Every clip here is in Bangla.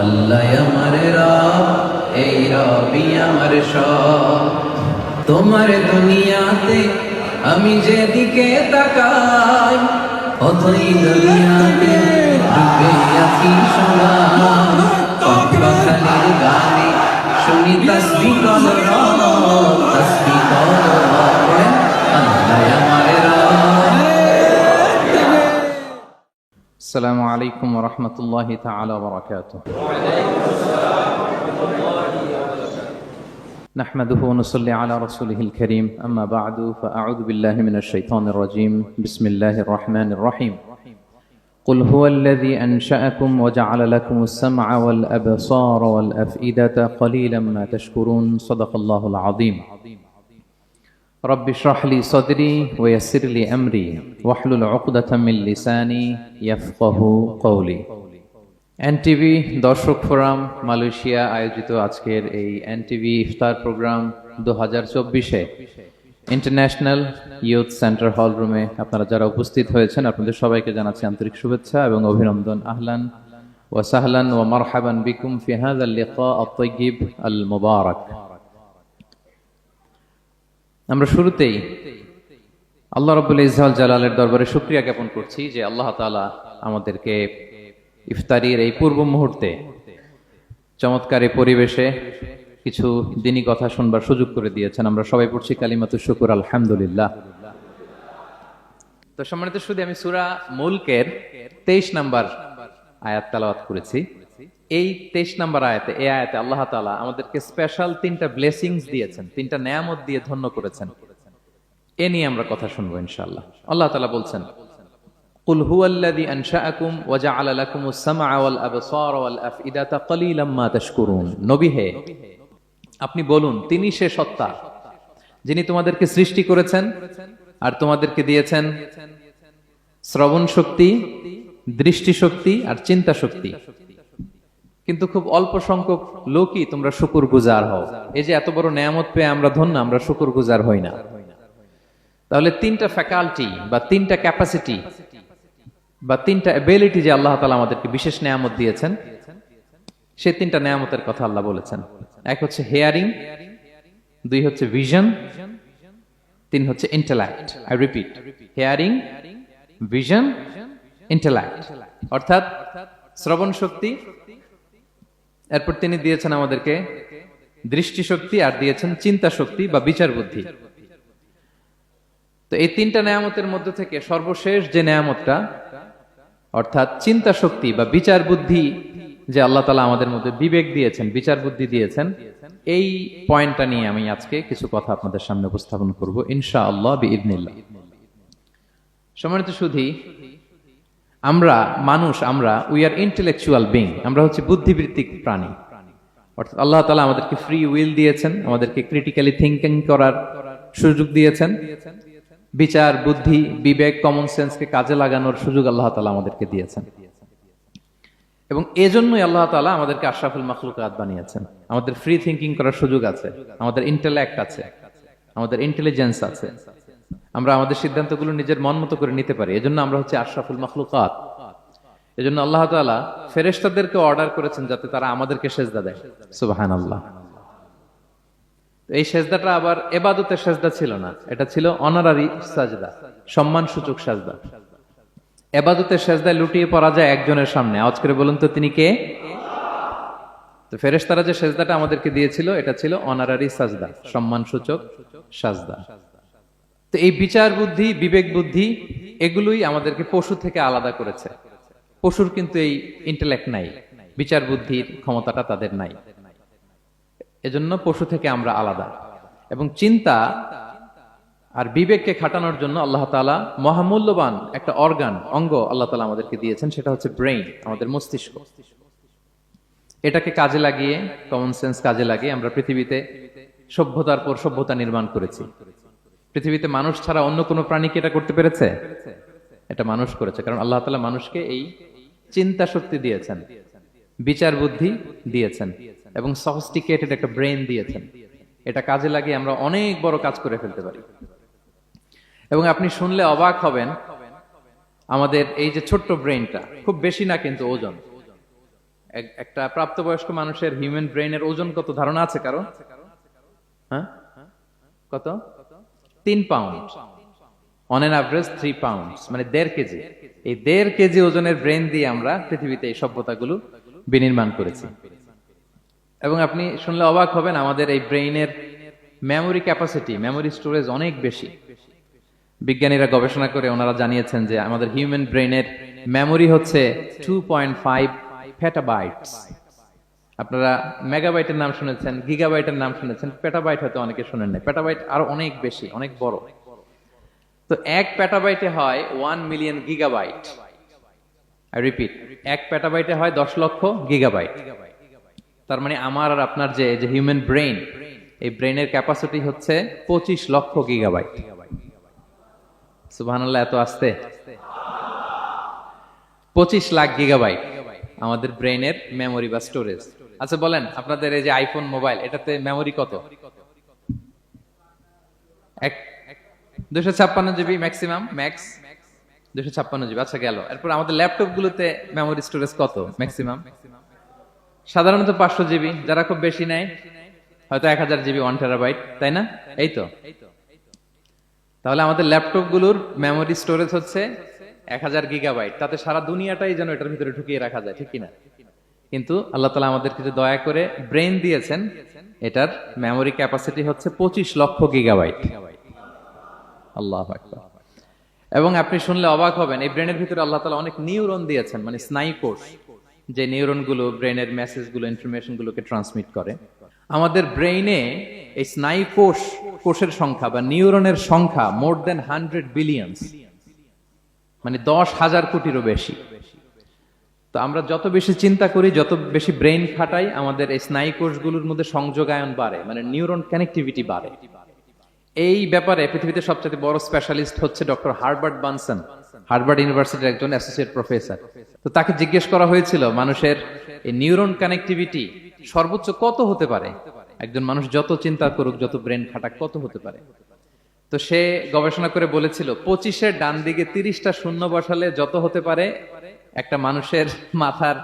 আল্লাহ আমার রব, এই রবি আমার সব। তোমার দুনিয়াতে আমি যেদিকে তাকাই, অথই দুনিয়াতে ডুবে আছি সবাই। পাখালির গানে শুনি তাসবিহ করো রব, তাসবিহ করো রব। আল্লাহ আমার রব। السلام عليكم ورحمة الله تعالى وبركاته. نحمده ونصلي على رسوله الكريم. أما بعد فأعوذ بالله من الشيطان الرجيم. بسم الله الرحمن الرحيم. قل هو الذي أنشأكم وجعل لكم السمع والأبصار والأفئدة قليلا ما تشكرون. صدق الله العظيم. رب اشرح لي صدري ويسر لي أمري واحلل عقدة من لساني يفقه قولي. এনটিভি দর্শক ফোরাম মালয়েশিয়া আয়োজিত আজকের এই এনটিভি ইফতার প্রোগ্রাম 2024-এ ইন্টারন্যাশনাল ইয়ুথ সেন্টার হল রুমে আপনারা যারা উপস্থিত হয়েছেন আপনাদের সবাইকে জানাচ্ছি আন্তরিক শুভেচ্ছা এবং অভিনন্দন। আহলান ওয়া সাহলান ওয়া মারহাবান বিকুম ফি হাযাল লিকা আত-তাইয়্যিব আল মুবারাক। আমরা শুরুতেই আল্লাহ রাব্বুল ইজ্জাত জালালের দরবারে শুকরিয়া জ্ঞাপন করছি যে আল্লাহ তাআলা আমাদেরকে ইফতারির এই পূর্ব মুহূর্তে চমৎকার এই পরিবেশে কিছু দিনী কথা শুনবার সুযোগ করে দিয়েছেন। আমরা সবাই পড়ছি কালিমাতুশ শুকর আলহামদুলিল্লাহ। তো সম্মানিত শুধু আমি সূরা মুলকের 23 নাম্বার আয়াত তেলাওয়াত করেছি। এই 23 নাম্বার আয়াতে এই আয়াতে আল্লাহ তাআলা আমাদেরকে স্পেশাল 3টা ব্লেসিংস দিয়েছেন, 3টা নেয়ামত দিয়ে ধন্য করেছেন। এ নিয়ে আমরা কথা শুনবো ইনশাআল্লাহ। আল্লাহ তাআলা বলছেন, কুল হুয়াল্লাযী আনশাআকুম ওয়া জাআলা লাকুমুস সামআ ওয়াল আবসারা ওয়াল আফইদাতা ক্বালীলাম মা তাশকুরুন। নবী হে, আপনি বলুন তিনি সে সত্তা যিনি তোমাদেরকে সৃষ্টি করেছেন আর তোমাদেরকে দিয়েছেন শ্রবণ শক্তি, দৃষ্টি শক্তি আর চিন্তা শক্তি। কিন্তু খুব অল্প সংখ্যক লোকই তোমরা শুকরগুজার হও। এই যে এত বড় নেয়ামত পেয়ে আমরা ধন্য, আমরা শুকরগুজার হই না। তাহলে 3টা ফ্যাকাল্টি বা 3টা ক্যাপাসিটি বা 3টা এবিলিটি যে আল্লাহ তাআলা আমাদেরকে বিশেষ নেয়ামত দিয়েছেন, সেই 3টা নেয়ামতের কথা আল্লাহ বলেছেন। এক হচ্ছে হিয়ারিং, 2 হচ্ছে ভিশন, 3 হচ্ছে intellect. I repeat, hearing, vision, intellect, অর্থাৎ শ্রবণ শক্তি, এরপর তিনি দিয়েছেন আমাদেরকে দৃষ্টি শক্তি আর দিয়েছেন চিন্তা শক্তি বা বিচার বুদ্ধি। তো এই 3টা নেয়ামতের মধ্যে থেকে সর্বশেষ যে নেয়ামতটা অর্থাৎ চিন্তা শক্তি বা বিচার বুদ্ধি, যে আল্লাহ তাআলা আমাদের মধ্যে বিবেক দিয়েছেন, বিচার বুদ্ধি দিয়েছেন, এই পয়েন্টটা নিয়ে আমি আজকে কিছু কথা আপনাদের সামনে উপস্থাপন করব ইনশাআল্লাহ বিইذনিল্লাহ। সম্মানিত সুধী, আমরা মানুষ, আমরা উই আর ইন্টেলেকচুয়াল বিং, আমরা হচ্ছে বুদ্ধিবৃত্তিক প্রাণী। অর্থাৎ আল্লাহ তাআলা আমাদেরকে ফ্রি উইল দিয়েছেন, আমাদেরকে ক্রিটিক্যালি থিঙ্কিং করার সুযোগ দিয়েছেন, বিচার বুদ্ধি বিবেক কমন সেন্সকে কাজে লাগানোর সুযোগ আল্লাহ তাআলা আমাদেরকে দিয়েছেন। এবং এজন্যই আল্লাহ তাআলা আমাদেরকে আশরাফুল মাখলুকাত বানিয়েছেন। আমাদের ফ্রি থিঙ্কিং করার সুযোগ আছে, আমাদের ইন্টেলেক্ট আছে, আমাদের ইন্টেলিজেন্স আছে, আমরা আমাদের সিদ্ধান্তগুলো নিজের মন মতো করে নিতে পারি। এজন্য আমরা হচ্ছে আশরাফুল মাখলুকাত। এজন্য আল্লাহ তাআলা ফেরেশতাদেরকে অর্ডার করেছেন যাতে তারা আমাদেরকে সেজদা দেয়। সুবহানাল্লাহ। এই সেজদাটা আবার ইবাদতের সেজদা ছিল না, এটা ছিল অনারারি সাজদা, সম্মানসূচক সাজদা। ইবাদতের সেজদায় লুটিয়ে পড়া যায় একজনের সামনে। আওয়াজ করে বলুন তো তিনি কে? তো ফেরেশতারা যে সেজদাটা আমাদেরকে দিয়েছিল এটা ছিল অনারারি সাজদা, সম্মানসূচক সাজদা। তো এই বিচার বুদ্ধি বিবেক বুদ্ধি এগুলোই আমাদেরকে পশু থেকে আলাদা করেছে। পশুর কিন্তু এই ইন্টেলেক্ট নাই, বিচার বুদ্ধির ক্ষমতাটা তাদের নাই। এজন্য পশু থেকে আমরা আলাদা। এবং চিন্তা আর বিবেককে খাটানোর জন্য আল্লাহ তাআলা মহামূল্যবান একটা অঙ্গ আল্লাহ তাআলা আমাদেরকে দিয়েছেন, সেটা হচ্ছে ব্রেইন, আমাদের মস্তিষ্ক। এটাকে কাজে লাগিয়ে, কমন সেন্স কাজে লাগিয়ে আমরা পৃথিবীতে সভ্যতার পর সভ্যতা নির্মাণ করেছি। পৃথিবীতে মানুষ ছাড়া অন্য কোনো প্রাণী কি এটা করতে পেরেছে? এটা মানুষ করেছে, কারণ আল্লাহ তাআলা মানুষকে এই চিন্তা শক্তি দিয়েছেন, বিচার বুদ্ধি দিয়েছেন এবং সফিস্টিকেটেড একটা ব্রেন দিয়েছেন। এটা কাজে লাগিয়ে আমরা অনেক বড় কাজ করে ফেলতে পারি। এবং আপনি শুনলে অবাক হবেন, আমাদের এই যে ছোট্ট ব্রেনটা খুব বেশি না কিন্তু ওজন, একটা প্রাপ্তবয়স্ক মানুষের হিউম্যান ব্রেইনের ওজন কত ধারণা আছে কারো? হ্যাঁ, কত? 3 pound, on an average 3 pound, মানে 1.5 কেজি। এই 1.5 কেজি ওজনের ব্রেন দিয়ে আমরা পৃথিবীতে এই সভ্যতাগুলো বিনির্মাণ করেছি। এবং আপনি শুনলে অবাক হবেন, আমাদের এই ব্রেইনের মেমোরি ক্যাপাসিটি, মেমোরি স্টোরেজ অনেক বেশি। বিজ্ঞানীরা গবেষণা করে ওনারা জানিয়েছেন যে আমাদের হিউম্যান ব্রেইনের মেমোরি হচ্ছে 2.5 পেটাবাইটস। আপনারা মেগাবাইটের নাম শুনেছেন, গিগাবাইটের নাম শুনেছেন, পেটাবাইট হয়তো অনেকে শুনেন না। পেটাবাইট আরো অনেক বেশি, অনেক বড়। তো 1 পেটাবাইটে হয় 1 মিলিয়ন গিগাবাইট। আই রিপিট, 1 পেটাবাইটে হয় 10 লক্ষ গিগাবাইট। তার মানে আমার আর আপনার যে হিউম্যান ব্রেইন, এই ব্রেইনের ক্যাপাসিটি হচ্ছে 25 লক্ষ গিগাবাইট। সুবহানাল্লাহ, এত আসতে 25 লাখ গিগাবাইট আমাদের ব্রেইনের মেমোরি বা স্টোরেজ। আচ্ছা বলেন, আপনাদের এই যে আইফোন মোবাইল, এটাতে মেমোরি কত? 256 জিবি ম্যাক্সিমাম, ম্যাক্স 256 জিবি। আচ্ছা গেল। এরপর আমাদের ল্যাপটপ গুলোতে মেমোরি স্টোরেজ কত ম্যাক্সিমাম? সাধারণত 500 জিবি, যারা খুব বেশি নেয় হয়তো 1000 জিবি, 1 টেরাবাইট, তাই না? এই তো। তাহলে আমাদের ল্যাপটপ গুলোর মেমোরি স্টোরেজ হচ্ছে 1000 গিগাবাইট। তাতে সারা দুনিয়াটাই যেন এটার ভিতরে ঢুকিয়ে রাখা যায়, ঠিক কিনা? কিন্তু আল্লাহ তাআলা আমাদেরকে যে দয়া করে ব্রেন দিয়েছেন, এটার মেমোরি ক্যাপাসিটি হচ্ছে 25 লক্ষ গিগাবাইট। আল্লাহু আকবার। এবং আপনি শুনলে অবাক হবেন, এই ব্রেনের ভিতরে আল্লাহ তাআলা অনেক নিউরন দিয়েছেন, মানে স্নায়ু কোষ, যে নিউরন গুলো ব্রেনের মেসেজ গুলো, ইনফরমেশন গুলোকে ট্রান্সমিট করে। আমাদের ব্রেইনে এই স্নায়ু কোষের সংখ্যা বা নিউরনের সংখ্যা মোর দেন 100 বিলিয়নস, মানে 10,000 কোটিরও বেশি। তো আমরা যত বেশি চিন্তা করি, যত বেশি ব্রেইন খাটাই, আমাদের এই স্নায়ু কোষগুলোর মধ্যে সংযোগায়ন বাড়ে, মানে নিউরন কানেক্টিভিটি বাড়ে। এই ব্যাপারে পৃথিবীতে সবচেয়ে বড় স্পেশালিস্ট হচ্ছে ডক্টর হার্বার্ট বানসন, হার্ভার্ড ইউনিভার্সিটির একজন অ্যাসোসিয়েট প্রফেসর। তো তাকে জিজ্ঞেস করা হয়েছিল মানুষের এই নিউরন কানেক্টিভিটি সর্বোচ্চ কত হতে পারে, একজন মানুষ যত চিন্তা করুক, যত ব্রেন খাটাক, কত হতে পারে। তো সে গবেষণা করে বলেছিল 25-এর ডান দিকে 30টা শূন্য বসালে যত হতে পারে, একটা মানুষের মাথার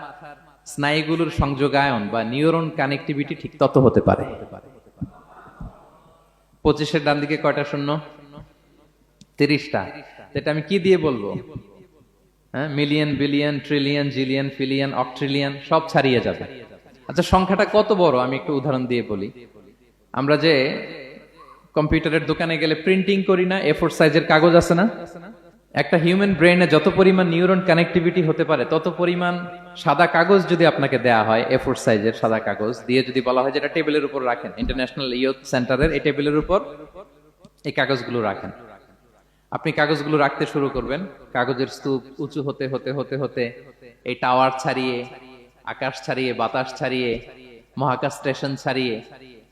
স্নায়ুগুলোর সংযোগায়ন বা নিউরন কানেক্টিভিটি ঠিক তত হতে পারে। 25-এর ডান দিকে কয়টা শূন্য? 30টা। এটা আমি কি দিয়ে বলবো? হ্যাঁ, মিলিয়ন, বিলিয়ন, ট্রিলিয়ন, জিলিয়ন, ফিলিয়ন, অক্ট্রিলিয়ন সব ছাড়িয়ে যাবে। আচ্ছা, সংখ্যাটা কত বড় আমি একটু উদাহরণ দিয়ে বলি। আমরা যে কম্পিউটারের দোকানে গেলে প্রিন্টিং করি না, A4 সাইজের কাগজ আছে না? একটা হিউম্যান ব্রেইনে যত পরিমাণ নিউরন কানেক্টিভিটি হতে পারে, তত পরিমাণ সাদা কাগজ যদি আপনাকে দেয়া হয়, A4 সাইজের সাদা কাগজ দিয়ে যদি বলা হয় যেটা টেবিলের উপর রাখেন, ইন্টারন্যাশনাল ইয়ুথ সেন্টারের এই টেবিলের উপর এই কাগজগুলো রাখেন, আপনি কাগজগুলো রাখতে শুরু করবেন। কাগজের স্তূপ উঁচু হতে হতে হতে হতে এই টাওয়ার ছাড়িয়ে, আকাশ ছাড়িয়ে, বাতাস ছাড়িয়ে, মহাকাশ স্টেশন ছাড়িয়ে,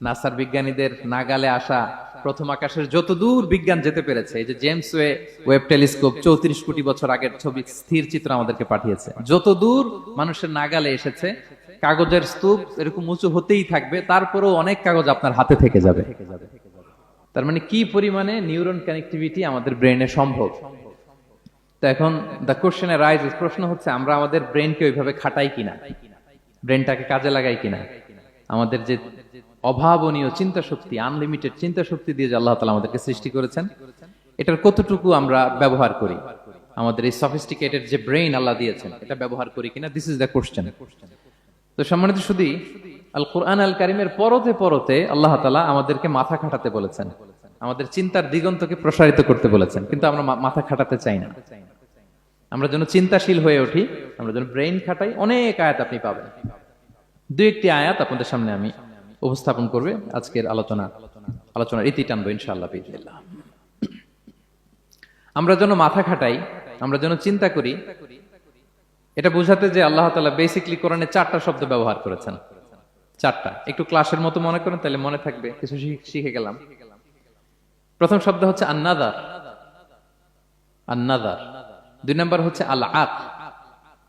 নাসার বিজ্ঞানীদের নাগালে আসা প্রথম আকাশের যত দূর বিজ্ঞান যেতে পেরেছে, এই যে জেমস ওয়েব টেলিস্কোপ 34 কোটি বছর আগের ছবি, স্থির চিত্র আমাদেরকে পাঠিয়েছে, যত দূর মানুষের নাগালে এসেছে, কাগজের স্তূপ এরকম উঁচু হতেই থাকবে, তারপরেও অনেক কাগজ আপনার হাতে থেকে যাবে। তার মানে কি পরিমাণে নিউরন কানেক্টিভিটি আমাদের ব্রেনে সম্ভব। তো এখন দ্য কোশ্চেন রাইজেস, প্রশ্ন হচ্ছে আমরা আমাদের ব্রেনকে ওইভাবে খাটাই কিনা, ব্রেনটাকে কাজে লাগাই কিনা। আমাদের যে অভাবনীয় চিন্তা শক্তি, আনলিমিটেড চিন্তা শক্তি দিয়ে যে আল্লাহ তাআলা আমাদেরকে সৃষ্টি করেছেন, এটার কতটুকু আমরা ব্যবহার করি, আমাদের এই সফিস্টিকেটেড যে ব্রেইন আল্লাহ দিয়েছেন, এটা ব্যবহার করি কিনা, দিস ইজ দ্য কোশ্চেন। তো সম্মানিত শুধু আল কোরআন আল কারিমের পরতে পরতে আল্লাহ তাআলা আমাদেরকে মাথা খাটাতে বলেছেন, আমাদের চিন্তার দিগন্তকে প্রসারিত করতে বলেছেন, কিন্তু আমরা মাথা খাটাতে চাই না। আমরা যেন চিন্তাশীল হয়ে উঠি, আমরা যেন ব্রেইন খাটাই। অনেক আয়াত আপনি পাবেন, দুই একটি আয়াত আপনাদের সামনে আমি উপস্থাপন করবে আজকের আলোচনার ইতি টানবো ইনশাআল্লাহ বিইজনিল্লাহ। আমরা যেন মাথা খাটাই, আমরা যেন চিন্তা করি, এটা বোঝাতে যে আল্লাহ তাআলা বেসিক্যালি কোরআনে 4টা শব্দ ব্যবহার করেছেন। 4টা, একটু ক্লাসের মতো মনে করেন, তাহলে মনে থাকবে, কিছু শিখে গেলাম। প্রথম শব্দ হচ্ছে আন-নাযার, আন-নাযার। 2 নম্বর হচ্ছে আল-আক,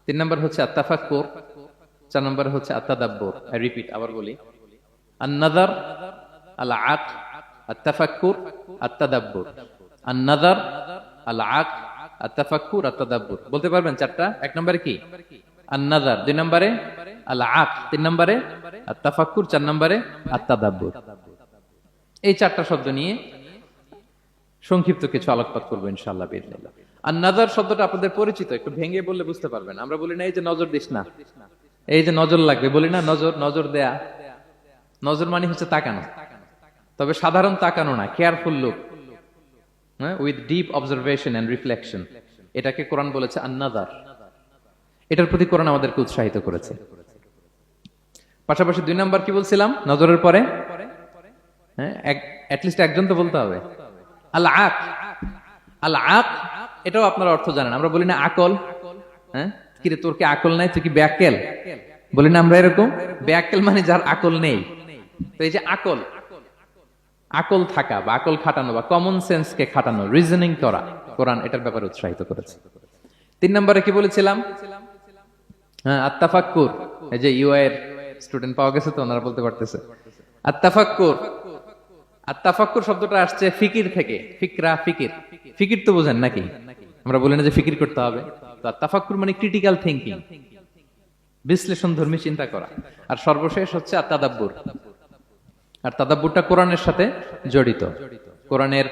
3 নম্বর হচ্ছে আত-তাফাক্কুর, 4 নম্বর হচ্ছে আত-তাদাব্বুর। আই রিপিট, আবার বলি, আন-নাযার, আল-আক, আত-তাফাক্কুর, আত-তাদাব্বুর। আন-নাযার, আল-আক, আত-তাফাক্কুর, আত-তাদাব্বুর। বলতে পারবেন 4টা? 1 নম্বরে কি? আন-নাযার, 2 নম্বরে আল আক 3 নম্বরে, আর তাফাক্কুর 4 নম্বরে, আর তাদাব্বুর। এই 4টা শব্দ নিয়ে সংক্ষিপ্ত কিছু আলোকপাত করবো ইনশাআল্লাহ বিইজনিল্লাহ। আর নাজার শব্দটা আপনাদের পরিচিত, একটু ভেঙে বললে বুঝতে পারবেন। আমরা বলি না এই যে নজর দিস না, এই যে নজর লাগবে, বলি না নজর, নজর দেয়া। নজর মানে হচ্ছে তাকানো, তবে সাধারণ তাকানো না, careful look with deep observation and reflection. এটাকে কোরআন বলেছে আন-নাযার। এটার প্রতি কোরআন আমাদেরকে উৎসাহিত করেছে। পাশাপাশি 2 নাম্বার কি বলছিলাম নজরের পরে? অ্যাটলিস্ট একজন তো বলতে হবে। আল আক, আল আক, এটাও আপনারা অর্থ জানেন। আমরা বলি না আকল, কিরে তোর কি আকল নাই, তুই কি ব্যাকেল, বলি না আমরা এরকম? ব্যাকেল মানে যার আকল নেই। তো এই যে আকল, আকল থাকা বা আকল খাটানো বা কমন সেন্সকে খাটানো, রিজনিং করা, কোরআন এটার ব্যাপারে উৎসাহিত করেছে। 3 নম্বরে কি বলেছিলাম? আত-তাফাক্কুর। এই যে ইউআই এর স্টুডেন্ট পাওয়া গেছে তো, ওনারা বলতে পারতেছে আত-তাফাক্কুর। আত-তাফাক্কুর শব্দটা আসছে ফিকির থেকে। ফিকরা, ফিকির। ফিকির তো বোঝেন নাকি? আমরা বলি না যে ফিকির করতে হবে? তো আত-তাফাক্কুর মানে ক্রিটিক্যাল থিংকিং, বিশ্লেষণধর্মী চিন্তা করা। আর সর্বশেষ হচ্ছে আত-তাদাব্বুর। আর তাদাব্বুরটা কোরআনের সাথে জড়িত, কোরআনের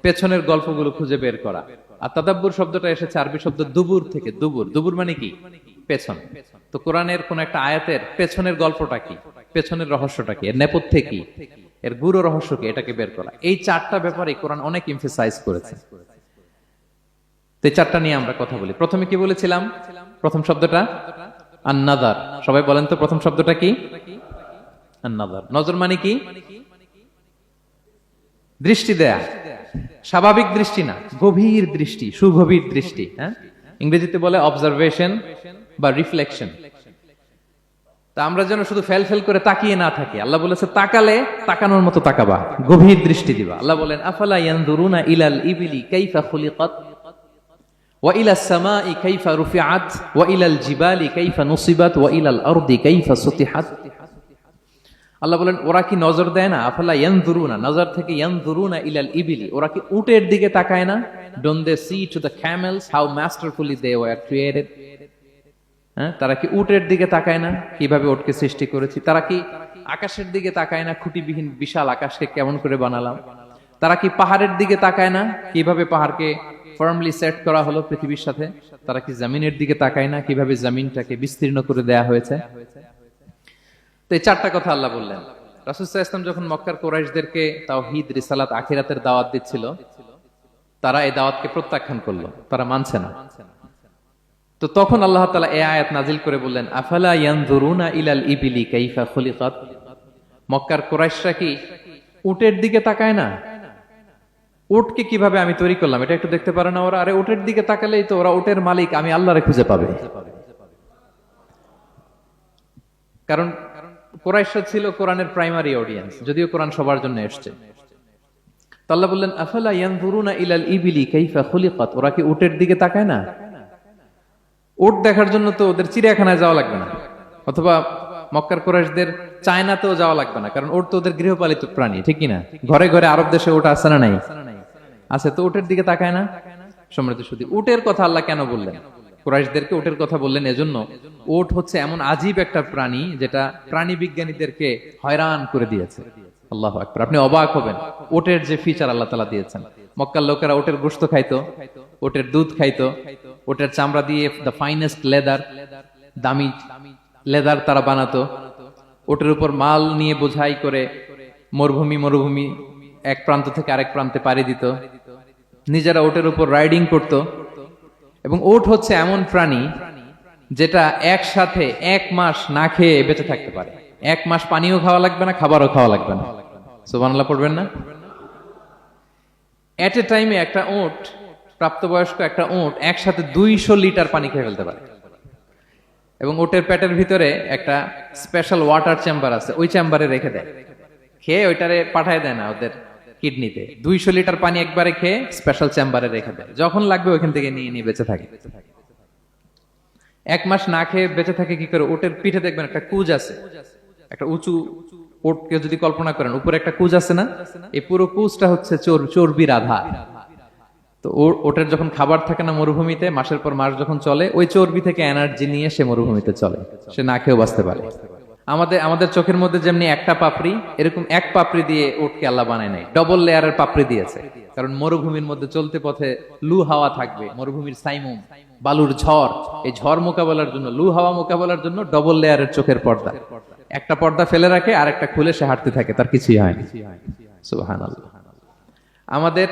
পেছনের গল্পগুলো খুঁজে বের করা। আর তাদাব্বুর শব্দটা এসেছে আরবি শব্দ দুবুর থেকে। দুবুর, দুবুর মানে কি? পেছন। তো কোরআনের কোন একটা আয়াতের পেছনের গল্পটা কি, পেছনের রহস্যটা কি, এর নেপথ্যে কি, এর গুরু রহস্য কি, এটাকে বের করা। এই 4টা ব্যাপারে কোরআন অনেক এমফাসাইজ করেছে। তো এই 4টা নিয়ে আমরা কথা বলি। প্রথমে কি বলেছিলাম? প্রথম শব্দটা আন-নাযার। সবাই বলেন তো প্রথম শব্দটা কি? আন-নাযার। নজর মানে কি? দৃষ্টি দেয়া, স্বাভাবিক দৃষ্টি না, গভীর দৃষ্টি, সুগভীর দৃষ্টি। ইংরেজিতে বলে অবজারভেশন বা রিফ্লেকশন। তা আমরা যেন শুধু ফেল ফেল করে তাকিয়ে না থাকি। আল্লাহ বলেছে তাকালে তাকানোর মতো তাকাবা, গভীর দৃষ্টি দিবা। আল্লাহ বলেন আফালা ইয়ানজুরুনা ইলাল ইবিলি কাইফা খুলিকাত ওয়া ইলাস সামাই কাইফা রুফিআত ওয়া ইলাল জিবালি কাইফা নুসিবাত ওয়া ইলাল আরদি কাইফা সুতিহাত। আল্লাহ বলেন ওরা কি নজর দেয় না? আফালা ইয়ানজুরুনা, নজর থেকে ইয়ানজুরুনা ইলাল ইবিলি, ওরা কি উটের দিকে তাকায় না? Don't they see to the camels how masterfully they were created. তারা কি উটের দিকে তাকায় না, কিভাবে উটকে সৃষ্টি করেছি? তারা কি আকাশের দিকে তাকায় না, খুঁটিবিহীন বিশাল আকাশকে কেমন করে বানালাম? তারা কি পাহাড়ের দিকে তাকায় না, কিভাবে পাহাড়কে ফার্মলি সেট করা হলো পৃথিবীর সাথে? তারা কি জমিনের দিকে তাকায় না, কিভাবে জমিনটাকে বিস্তীর্ণ করে দেয়া হয়েছে? তো এই 4টা কথা আল্লাহ বললেন। রাসূল সাল্লাল্লাহু আলাইহি ওয়াসাল্লাম যখন মক্কার কুরাইশদেরকে তাওহীদ, রিসালাত, আখিরাতের দাওয়াত দিচ্ছিল, তারা এই দাওয়াতকে প্রত্যাখ্যান করলো, তারা মানছে না। তো তখন আল্লাহ তাআলা এই আয়াত নাজিল করে বললেন আফালা ইয়ানজুরুনা ইলাল ইবিলি কাইফা খুলিকাত। মক্কার কুরাইশরা কি উটের দিকে তাকায় না? উটকে কিভাবে আমি তৈরি করলাম এটা একটু দেখতে পারে না ওরা? আরে উটের দিকে তাকালেই তো ওরা উটের মালিক আমি আল্লাহরে খুঁজে পাবে। কারণ কুরাইশরা ছিল কোরআনের প্রাইমারি অডিয়েন্স, যদিও কোরআন সবার জন্য এসেছে। তো আল্লাহ বললেন আফালা ইয়ানজুরুনা ইলাল ইবিলি কাইফা খুলিকাত। ওরা কি উটের দিকে তাকায় না? উট দেখার জন্য তো ওদের চিড়িয়াখানায় যাওয়া লাগবে না, অথবা মক্কার কুরাইশদের চায়নাতেও যাওয়া লাগবে না, কারণ উট তো ওদের গৃহপালিত প্রাণী, ঠিক কিনা? ঘরে ঘরে আরব দেশে উট আছে না নাই? আছে। তো উটের দিকে তাকায় না। সম্মানিত শুধু উটের কথা আল্লাহ কেন বললেন? কুরাইশদেরকে উটের কথা বললেন এজন্য, উট হচ্ছে এমন আজীব একটা প্রাণী যেটা প্রাণী বিজ্ঞানীদেরকে হয়রান করে দিয়েছে। আল্লাহু আকবার। আপনি অবাক হবেন উটের যে ফিচার আল্লাহ তাআলা দিয়েছেন। মক্কার লোকেরা উটের গোশত খাইতো, উটের দুধ খাইতো, উটের চামড়া দিয়ে দ্য ফাইনেস্ট লেদার, দামি লেদার তারা বানাতো। উটের উপর মাল নিয়ে বোঝাই করে মরুভূমি এক প্রান্ত থেকে আরেক প্রান্তে পাড়ি দিত, নিজেরা উটের উপর রাইডিং করত। এবং উট হচ্ছে এমন প্রাণী যেটা একসাথে 1 মাস না খেয়ে বেঁচে থাকতে পারে। 1 মাস পানিও খাওয়া লাগবে না, খাবারও খাওয়া লাগবে না। সুবহানাল্লাহ পড়বেন না? এট এ টাইমে একটা উট, প্রাপ্তবয়স্ক একটা উট একসাথে 200 লিটার পানি খেয়ে ফেলতে পারে। এবং উটের পেটের ভিতরে একটা স্পেশাল ওয়াটার চেম্বার আছে, ওই চেম্বারে রেখে দেয়, খেয়ে ওইটারে পাঠায় দেয় না ওদের কিডনিতে। 200 লিটার পানি একবারে খেয়ে স্পেশাল চেম্বারে রেখে দেয়, যখন লাগবে ওইখান থেকে নিয়ে নিয়ে বেঁচে থাকে। 1 মাস না খেয়ে বেঁচে থাকে কি করে? উটের পিঠে দেখবেন একটা কুজ আছে, একটা উঁচু উটকে যদি কল্পনা করেন উপরে একটা কুজ আছে না, এই পুরো কুজটা হচ্ছে চর্বির আধার। তো ওটার যখন খাবার থাকে না মরুভূমিতে, মাসের পর মাস যখন চলে, ওই চর্বি থেকে এনার্জি নিয়ে সে মরুভূমিতে চলে, সে না খেয়েও বাঁচতে পারে। আমাদের চোখের মধ্যে যেমনি একটা পাপড়ি, এরকম এক পাপড়ি দিয়ে উটকে আল্লাহ বানায় নাই, ডবল লেয়ারের পাপড়ি দিয়েছে। কারণ মরুভূমির মধ্যে চলতে পথে লু হাওয়া থাকবে, মরুভূমির সাইমুম, বালুর ঝড়, এই ঝড় মোকাবেলার জন্য, লু হাওয়া মোকাবেলার জন্য ডবল লেয়ারের চোখের পর্দা। একটা পর্দা ফেলে রাখে আর একটা খুলে সে হাঁটতে থাকে, তার কিছুই হয় না। সুবহানাল্লাহ। আমাদের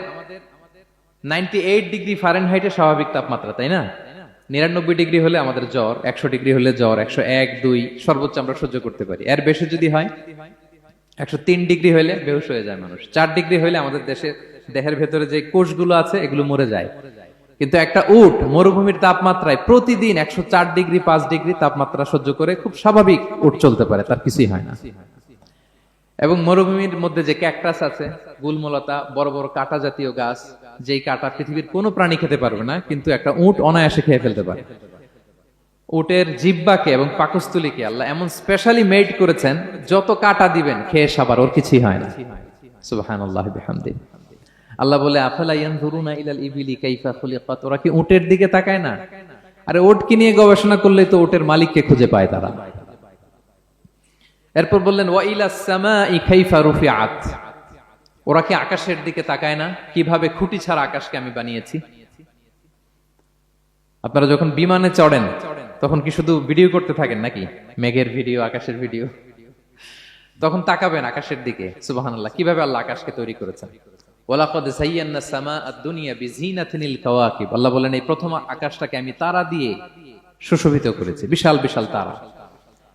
98 ডিগ্রি ফারেনহাইটের স্বাভাবিক তাপমাত্রা, তাই না? 99 ডিগ্রি হলে আমাদের জ্বর, 100 ডিগ্রি হলে জ্বর, 101, 2 সর্বোচ্চ আমরা সহ্য করতে পারি। এর বেশি যদি হয়, 103 ডিগ্রি হলে বেহুশ হয়ে যায় মানুষ। 4 ডিগ্রি হলে আমাদের দেহের ভেতরে যে কোষগুলো আছে এগুলো মরে যায়। কিন্তু একটা উট মরুভূমির তাপমাত্রায় প্রতিদিন 104 ডিগ্রি 5 ডিগ্রি তাপমাত্রা সহ্য করে খুব স্বাভাবিক উট চলতে পারে, তার কিছুই হয় না। এবং মরুভূমির মধ্যে যে ক্যাকটাস আছে, গুলমলতা, বড় বড় কাঁটা জাতীয় গাছ, যেই কাঁটা পৃথিবীর কোনো প্রাণী খেতে পারবে না, কিন্তু একটা উট অনায়াসে খেয়ে ফেলতে পারে। উটের জিহ্বাকে এবং পাকস্থলীকে আল্লাহ এমন স্পেশালি মেড করেছেন, যত কাঁটা দিবেন খেয়ে সাবার ওর কিছুই হয় না। সুবহানাল্লাহি বিহামদিহি। আল্লাহ বলে, আফালা ইয়ানজুরুনা ইলাল ইবিলি কাইফা খুলিকাত, ওরা কি উটের দিকে তাকায় না? আরে উটকে নিয়ে গবেষণা করলেই তো উটের মালিককে খুঁজে পায় তারা। এরপর বললেন, ওয়া ইলাস সামাই কাইফা রুফিআত, ওরা কি আকাশের দিকে তাকায় না? কিভাবে খুঁটি ছাড়া আকাশকে আমি বানিয়েছি। আপনারা যখন বিমানে চড়েন তখন কি শুধু ভিডিও করতে থাকেন নাকি? মেঘের ভিডিও, আকাশের ভিডিও, তখন তাকাবেন আকাশের দিকে। সুবহানাল্লাহ, কিভাবে আল্লাহ আকাশকে তৈরি করেছেন। ওয়ালাকাদ যায়্যানা সামা আদ-দুনিয়া বিজিনাতিল কাওয়াকিব, আল্লাহ বলেন এই প্রথম আকাশটাকে আমি তারা দিয়ে সুশোভিত করেছি, বিশাল বিশাল তারা।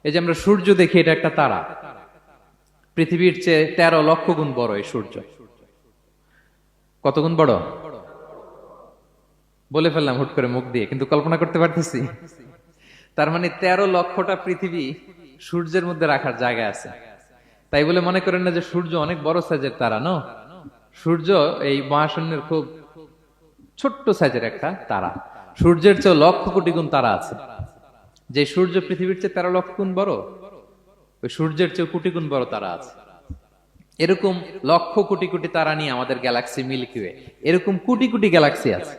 এই যে আমরা সূর্য দেখি, এটা একটা তারা, পৃথিবীর চেয়ে 13 লক্ষ গুণ বড় এই সূর্য। কত গুণ বড় বলে ফেললাম হুট করে মুখ দিয়ে, কিন্তু কল্পনা করতে পারতেছি। তার মানে 13 লক্ষটা পৃথিবী সূর্যের মধ্যে রাখার জায়গা আছে। তাই বলে মনে করেন না যে সূর্য অনেক বড় সাইজের তারা। নো, সূর্য এই মহাশূন্যের খুব ছোট্ট সাইজের একটা তারা। সূর্যের চেয়ে লক্ষ কোটি গুণ তারা আছে। যে সূর্য পৃথিবীর চেয়ে 13 লক্ষ গুণ বড়, ওই সূর্যের চেয়ে কোটি গুণ বড় তারা আছে। এরকম লক্ষ কোটি কোটি তারা নিয়ে আমাদের গ্যালাক্সি মিল্কি ওয়ে, এরকম কোটি কোটি গ্যালাক্সি আছে।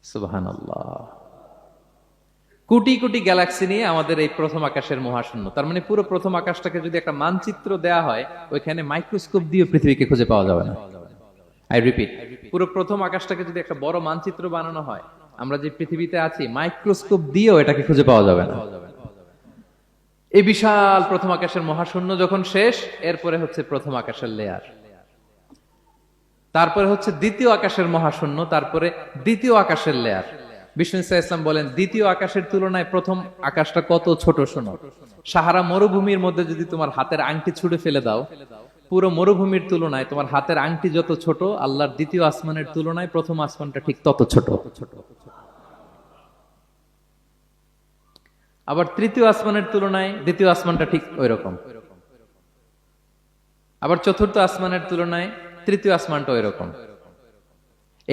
সুবহানাল্লাহ, কোটি কোটি গ্যালাক্সি নিয়ে আমাদের এই প্রথম আকাশের মহাশূন্য। তার মানে পুরো প্রথম আকাশটাকে যদি একটা মানচিত্র দেয়া হয়, ওইখানে মাইক্রোস্কোপ দিয়ে পৃথিবীকে খুঁজে পাওয়া যাবে না। আই রিপিট, পুরো প্রথম আকাশটাকে যদি একটা বড় মানচিত্র বানানো হয়, আমরা যে পৃথিবীতে আছি, মাইক্রোস্কোপ দিয়েও এটাকে খুঁজে পাওয়া যাবে না। এই বিশাল প্রথম আকাশের মহাশূন্য যখন শেষ, এরপরে হচ্ছে প্রথম আকাশের লেয়ার, তারপরে হচ্ছে দ্বিতীয় আকাশের মহাশূন্য, তারপরে দ্বিতীয় আকাশের লেয়ার। বিষ্ণু ইসলাম বলেন, দ্বিতীয় আকাশের তুলনায় প্রথম আকাশটা কত ছোট শোনো। সাহারা মরুভূমির মধ্যে যদি তোমার হাতের আংটি ছুঁড়ে ফেলে দাও, পুরো মরুভূমির তুলনায় তোমার হাতের আংটি যত ছোট, আল্লাহর দ্বিতীয় আসমানের তুলনায় প্রথম আসমানটা ঠিক তত ছোট। আবার তৃতীয় আসমানের তুলনায় দ্বিতীয় আসমানটা ঠিক ওই রকম। আবার চতুর্থ আসমানের তুলনায় তৃতীয় আসমানটা ওই রকম।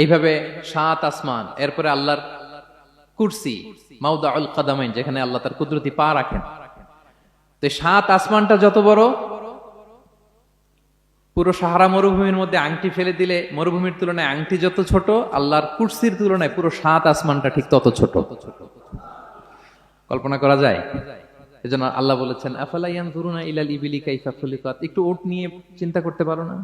এইভাবে 7 আসমান, এরপরে আল্লাহর কুরসি, মাউদাউল কাদামাইন, যেখানে আল্লাহ তার কুদরতি পা রাখেন। তো 7 আসমানটা যত বড়, পুরো সাহারা মরুভূমির মধ্যে আংটি ফেলে দিলে মরুভূমির তুলনায় আংটি যত ছোট, আল্লাহর কুরসির তুলনায় পুরো 7 আসমানটা ঠিক তত ছোট। কল্পনা করা যায়? এজন্য আল্লাহ বলেছেন, আফালা ইয়ানজুরুনা ইলাল ইবিলি কাইফা খুলিকাত, একটু উট নিয়ে চিন্তা করতে পারো না?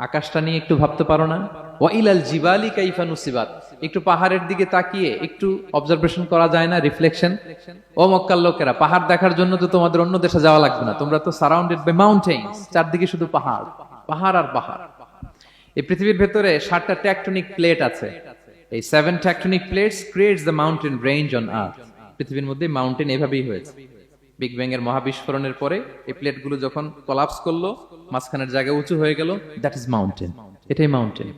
আকাশটা নিয়ে একটু ভাবতে পারো না? ওয়া ইলাল জিবালি কাইফা নুসিবাত, একটু পাহাড়ের দিকে তাকিয়ে একটু অবজারভেশন করা যায় না, রিফ্লেকশন? ও মক্কার লোকেরা, পাহাড় দেখার জন্য তো তোমাদের অন্য দেশে যাওয়া লাগবে না, তোমরা তো সারাউন্ডেড বাই মাউন্টেন্স, চারদিকে শুধু পাহাড়, পাহাড় আর পাহাড়। এই পৃথিবীর ভেতরে 7টা টেকটনিক প্লেট আছে। এই 7 tectonic plates creates the mountain range on earth. পৃথিবীর মধ্যে মাউন্টেন এভাবেই হয়েছে। বিগ ব্যাং এর মহাবিস্ফোরণের পরে এই প্লেটগুলো যখন কোলাপস করলো, মাঝখানের জায়গা উঁচু হয়ে গেল, দ্যাট ইজ মাউন্টেন। এটাই মাউন্টেন।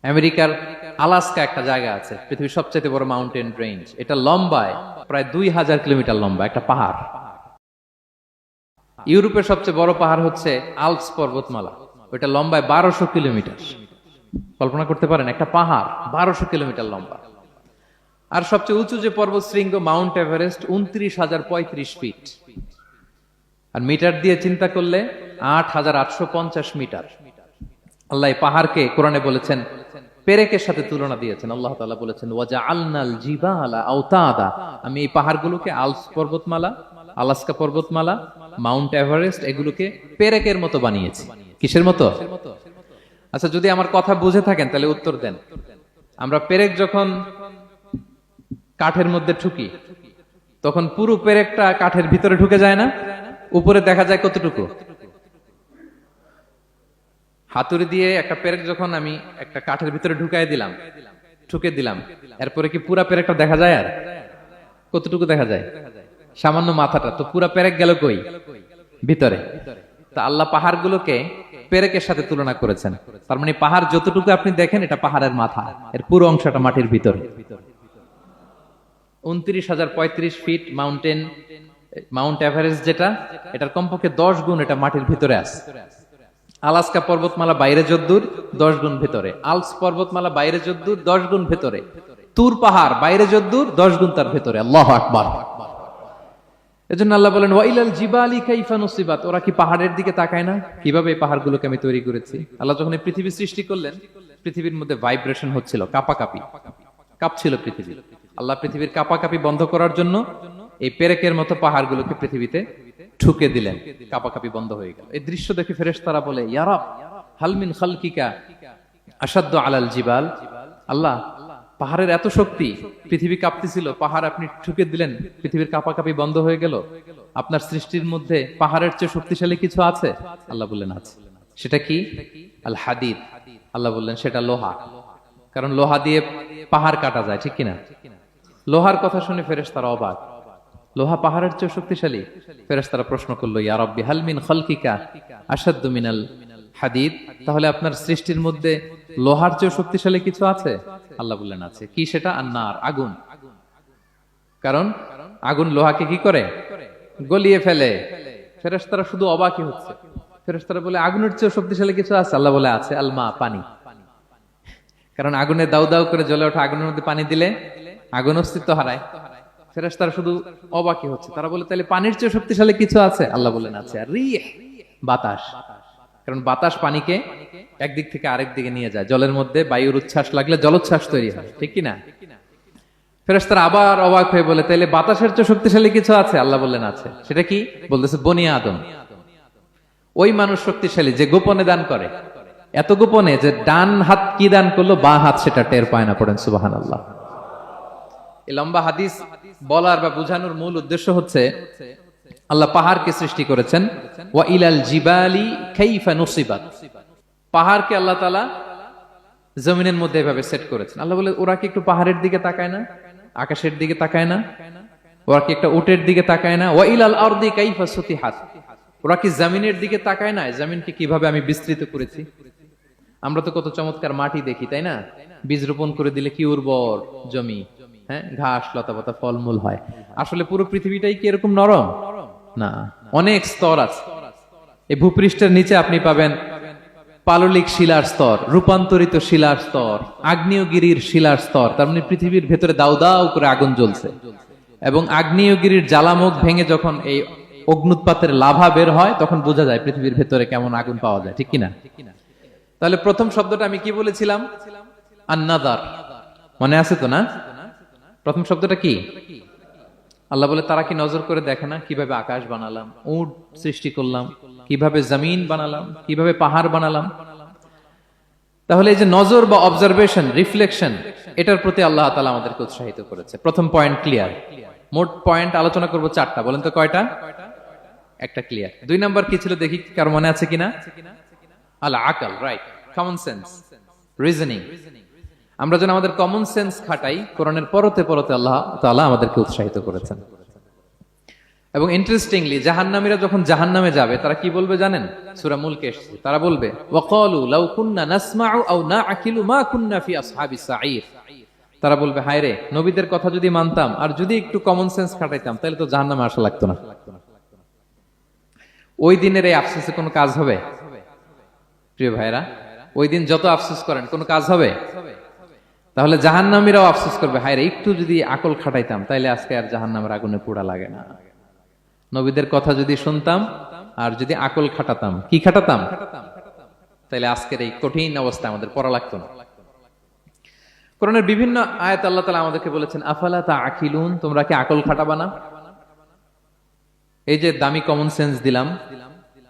আমেরিকার আলাস্কা একটা জায়গা আছে, পৃথিবীর সবচেয়ে বড় মাউন্টেন রেঞ্জ। এটা লম্বায় প্রায় 2000 কিলোমিটার লম্বা একটা পাহাড়। ইউরোপের সবচেয়ে বড় পাহাড় হচ্ছে আল্পস পর্বতমালা, ওইটা লম্বায় 1200 কিলোমিটার। কল্পনা করতে পারেন, একটা পাহাড় 1200 কিলোমিটার লম্বা। আর সবচেয়ে উঁচু যে পর্বত শৃঙ্গ মাউন্ট এভারেস্ট 29,035 ফিট। আর মিটার দিয়ে চিন্তা করলে 8,850 মিটার। আল্লাহ এই পাহাড়কে কোরআনে বলেছেন পেরেকের সাথে তুলনা দিয়েছেন। আল্লাহ তাআলা বলেছেন ওয়াজআলনাল জিবালা আওতাদা, আমি এই পাহাড়গুলোকে আলস পর্বতমালা, আলাস্কা পর্বতমালা, মাউন্ট এভারেস্ট এগুলোকে পেরেকের মতো বানিয়েছি। কিসের মতো? আচ্ছা, যদি আমার কথা বুঝে থাকেন তাহলে উত্তর দেন। আমরা পেরেক যখন কাঠের মধ্যে ঠুকি তখন পুরো পেরেকটা কাঠের ভিতরে ঢুকে যায় না? উপরে দেখা যায় কতটুকু? হাতুড়ি দিয়ে একটা পেরেক যখন আমি একটা কাঠের ভিতরে ঠুকে দিলাম, এরপরে কি পুরা পেরেকটা দেখা যায়? আর কতটুকু দেখা যায়? সামান্য মাথাটা। তো পুরা পেরেক গেল কই? ভিতরে। তা আল্লাহ পাহাড়গুলোকে পেরেকের সাথে তুলনা করেছেন। তার মানে পাহাড় যতটুকু আপনি দেখেন এটা পাহাড়ের মাথা, এর পুরো অংশটা মাটির ভিতরে। 29,035 ফিট মাউন্ট এভারেস্ট যেটা, এটার কমপক্ষে 10 গুণ এটা মাটির ভিতরে আছে। আলাস্কা পর্বতমালা বাইরে যদ্দূর 10 গুণ ভিতরে, আলস পর্বতমালা বাইরে যদ্দূর 10 গুণ ভিতরে, তুর পাহাড় বাইরে যদ্দূর 10 গুণ তার ভিতরে। আল্লাহু আকবার। এজন্য আল্লাহ বলেন ওয়াইলাল জিবালি কাইফা নুসিবাত, ওরা কি পাহাড়ের দিকে তাকায় না কিভাবে এই পাহাড়গুলোকে আমি তৈরি করেছি। আল্লাহ যখন এই পৃথিবী সৃষ্টি করলেন, পৃথিবীর মধ্যে ভাইব্রেশন হচ্ছিল, কাঁপছিল পৃথিবী। আল্লাহ পৃথিবীর কাঁপাকাঁপি বন্ধ করার জন্য এই পেরেকের মতো পাহাড়গুলোকে পৃথিবীতে ঠুকে দিলেন, কাঁপাকাঁপি বন্ধ হয়ে গেল। এই দৃশ্য দেখে ফেরেশতারা বলে ইয়া রাব হাল মিন খালকিকা আশাদ্দু আলাল জিবাল, আল্লাহ পাহাড়ের এত শক্তি, পৃথিবী কাঁপতেছিল, পাহাড় আপনি ঠুকে দিলেন, পৃথিবীর কাঁপাকাঁপি বন্ধ হয়ে গেল। আপনার সৃষ্টির মধ্যে পাহাড়ের চেয়ে শক্তিশালী কিছু আছে? আল্লাহ বললেন আছে। সেটা কি? আল হাদিদ। আল্লাহ বললেন সেটা লোহা, কারণ লোহা দিয়ে পাহাড় কাটা যায়, ঠিক কিনা? লোহার কথা শুনে ফেরেশতারা অবাক, লোহা পাহাড়ের চেয়ে শক্তিশালী? ফেরেশতারা প্রশ্ন করলো ইয়া রাব্বি হাল মিন খালকিকা আশাদ্দু মিনাল হাদিদ, তাহলে আপনার সৃষ্টির মধ্যে লোহার চেয়ে শক্তিশালী কিছু আছে? আল্লাহ বললেন আছে। কি সেটা? আন্নার, আগুন। কারণ আগুন লোহাকে কি করে? গলিয়ে ফেলে। ফেরেশতারা শুধু অবাকই হচ্ছে। ফেরেশতারা বলে আগুনের চেয়ে শক্তিশালী কিছু আছে? আল্লাহ বলে আছে আল মা, পানি। কারণ আগুনে দাউ দাউ করে জ্বলে ওঠা আগুনের মধ্যে পানি দিলে আগুন অস্তিত্ব হারায়। ফেরেশতারা শুধু অবাকই হচ্ছে। তারা বলে তাহলে পানির চেয়ে শক্তিশালী কিছু আছে? আল্লাহ বলেন আছে। আর রিহ, বাতাস। কারণ বাতাস পানিকে একদিক থেকে আরেক দিকে নিয়ে যায়। জলের মধ্যে বায়ুর উচ্ছ্বাস লাগলে জলোচ্ছ্বাস তৈরি হয়, ঠিক কিনা? ফেরেশতারা আবার অবাক হয়ে বলে তাহলে বাতাসের চেয়ে শক্তিশালী কিছু আছে? আল্লাহ বললেন আছে। সেটা কি? বলতেছে বনি আদম। ওই মানুষ শক্তিশালী যে গোপনে দান করে, এত গোপনে যে ডান হাত কি দান করলো, বাঁ হাত সেটা টের পায় না। পড়েন সুবহানাল্লাহ। এই লম্বা হাদিস বলার বা বুঝানোর মূল উদ্দেশ্য হচ্ছে আল্লাহ পাহাড়কে সৃষ্টি করেছেন। ওয়া ইলাল জিবালি কাইফা নুসিবাত, পাহাড়কে আল্লাহ তাআলা জমিনের মধ্যে এভাবে সেট করেছেন। আল্লাহ বলে ওরা কি একটু পাহাড়ের দিকে তাকায় না, আকাশের দিকে তাকায় না? ওরা কি একটা উটের দিকে তাকায় না? ওয়া ইলাল আরদি কাইফা সুতিহাত, ওরা কি জমিনের দিকে তাকায় না, জমিনকে কিভাবে আমি বিস্তৃত করেছি। আমরা তো কত চমৎকার মাটি দেখি, তাই না? বীজ রোপণ করে দিলে কি উর্বর জমি, হ্যাঁ, ঘাস লতাপাতা ফলমূল হয়। আসলে পুরো পৃথিবীটাই কি এরকম নরম? না, অনেক স্তর আছে। এই ভূপৃষ্ঠের নিচে আপনি পাবেন পাললিক শিলার স্তর, রূপান্তরিত শিলার স্তর, আগ্নেয়গিরির শিলার স্তর। তার মানে পৃথিবীর ভেতরে দাউ দাউ করে আগুন জ্বলছে, এবং আগ্নেয়গিরির জ্বালামুখ ভেঙে যখন এই অগ্নুৎপাতের লাভা বের হয় তখন বোঝা যায় পৃথিবীর ভেতরে কেমন আগুন পাওয়া যায়, ঠিক কিনা? তাহলে প্রথম শব্দটা আমি কি বলেছিলাম? আন-নাযার। মনে আছে তো না? প্রথম শব্দটা কি? আল্লাহ বলে তারা কি নজর করে দেখে না কিভাবে আকাশ বানালাম, উট সৃষ্টি করলাম, কিভাবে জমিন বানালাম, কিভাবে পাহাড় বানালাম। তাহলে এই যে নজর বা অবজারভেশন, রিফ্লেকশন, এটার প্রতি আল্লাহ তাআলা আমাদেরকে উৎসাহিত করেছে। প্রথম পয়েন্ট ক্লিয়ার। মোট পয়েন্ট আলোচনা করব 4টা। বলেন তো কয়টা? একটা ক্লিয়ার। 2 নাম্বার কি ছিল দেখি কার মনে আছে কিনা? আল আকল, রাইট, কমন সেন্স, রিজনিং। আমরা যেন আমাদের কমন সেন্স খাটাই, কোরআনের পরতে পরতে আল্লাহ তাআলা আমাদেরকে উৎসাহিত করেছেন। এবং ইন্টারেস্টিংলি জাহান্নামীরা যখন জাহান্নামে যাবে তারা কি বলবে জানেন? সূরা মুলকে এসেছে, তারা বলবে ওয়াকালু লাউ কুননা নাসমাউ আও নাআকিলু মা কুননা ফি আসহাবিস সাঈর। তারা বলবে হায় রে, নবীদের কথা যদি মানতাম আর যদি একটু কমন সেন্স খাটাইতাম তাহলে তো জাহান্নামে আসা লাগতো না। ওই দিনের এই আফসোসে কোনো কাজ হবে? প্রিয় ভাইরা, ওই দিন যত আফসোস করেন কোনো কাজ হবে? তাহলে জাহান্নামীরাও আফসোস করবে হায় রে, একটু যদি আকল খাটাইতাম তাইলে আজকে আর জাহান্নামের আগুনে পোড়া লাগে না। নবীদের কথা যদি শুনতাম আর যদি আকল খাটাতাম, কি খাটাতাম? তাইলে আজকের এই কঠিন অবস্থা আমাদের পড়া লাগতো না। কোরআনের বিভিন্ন আয়াত আল্লাহ তাআলা আমাদেরকে বলেছেন আফালা তাআকিলুন, তোমরা কি আকল খাটাবা না? এই যে দামি কমন সেন্স দিলাম,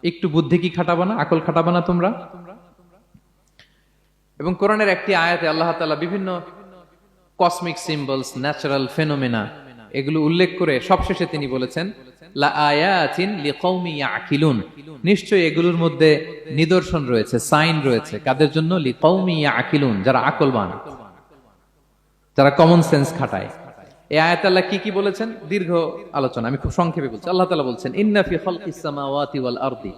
একটু বুদ্ধি কি খাটাবা না, আকল খাটাবা না তোমরা? এবং কোরআনের একটি আয়াতে আল্লাহ তাআলা বিভিন্ন কসমিক সিম্বলস, ন্যাচারাল ফেনোমেনা এগুলো উল্লেখ করে সবশেষে তিনি বলেছেন লা আয়াতিন লিকৌমি ইয়াকিলুন, নিশ্চয়ই এগুলোর মধ্যে নিদর্শন রয়েছে, সাইন রয়েছে, কাদের জন্য? লিকৌমি ইয়াকিলুন, যারা আকলবান, যারা কমন সেন্স খাটায়। এই আয়াতে আল্লাহ কি কি বলেছেন দীর্ঘ আলোচনা, আমি খুব সংক্ষেপে বলছি। আল্লাহ তাআলা বলছেন ইন্না ফি খালকিস সামাওয়াতি ওয়াল আরদি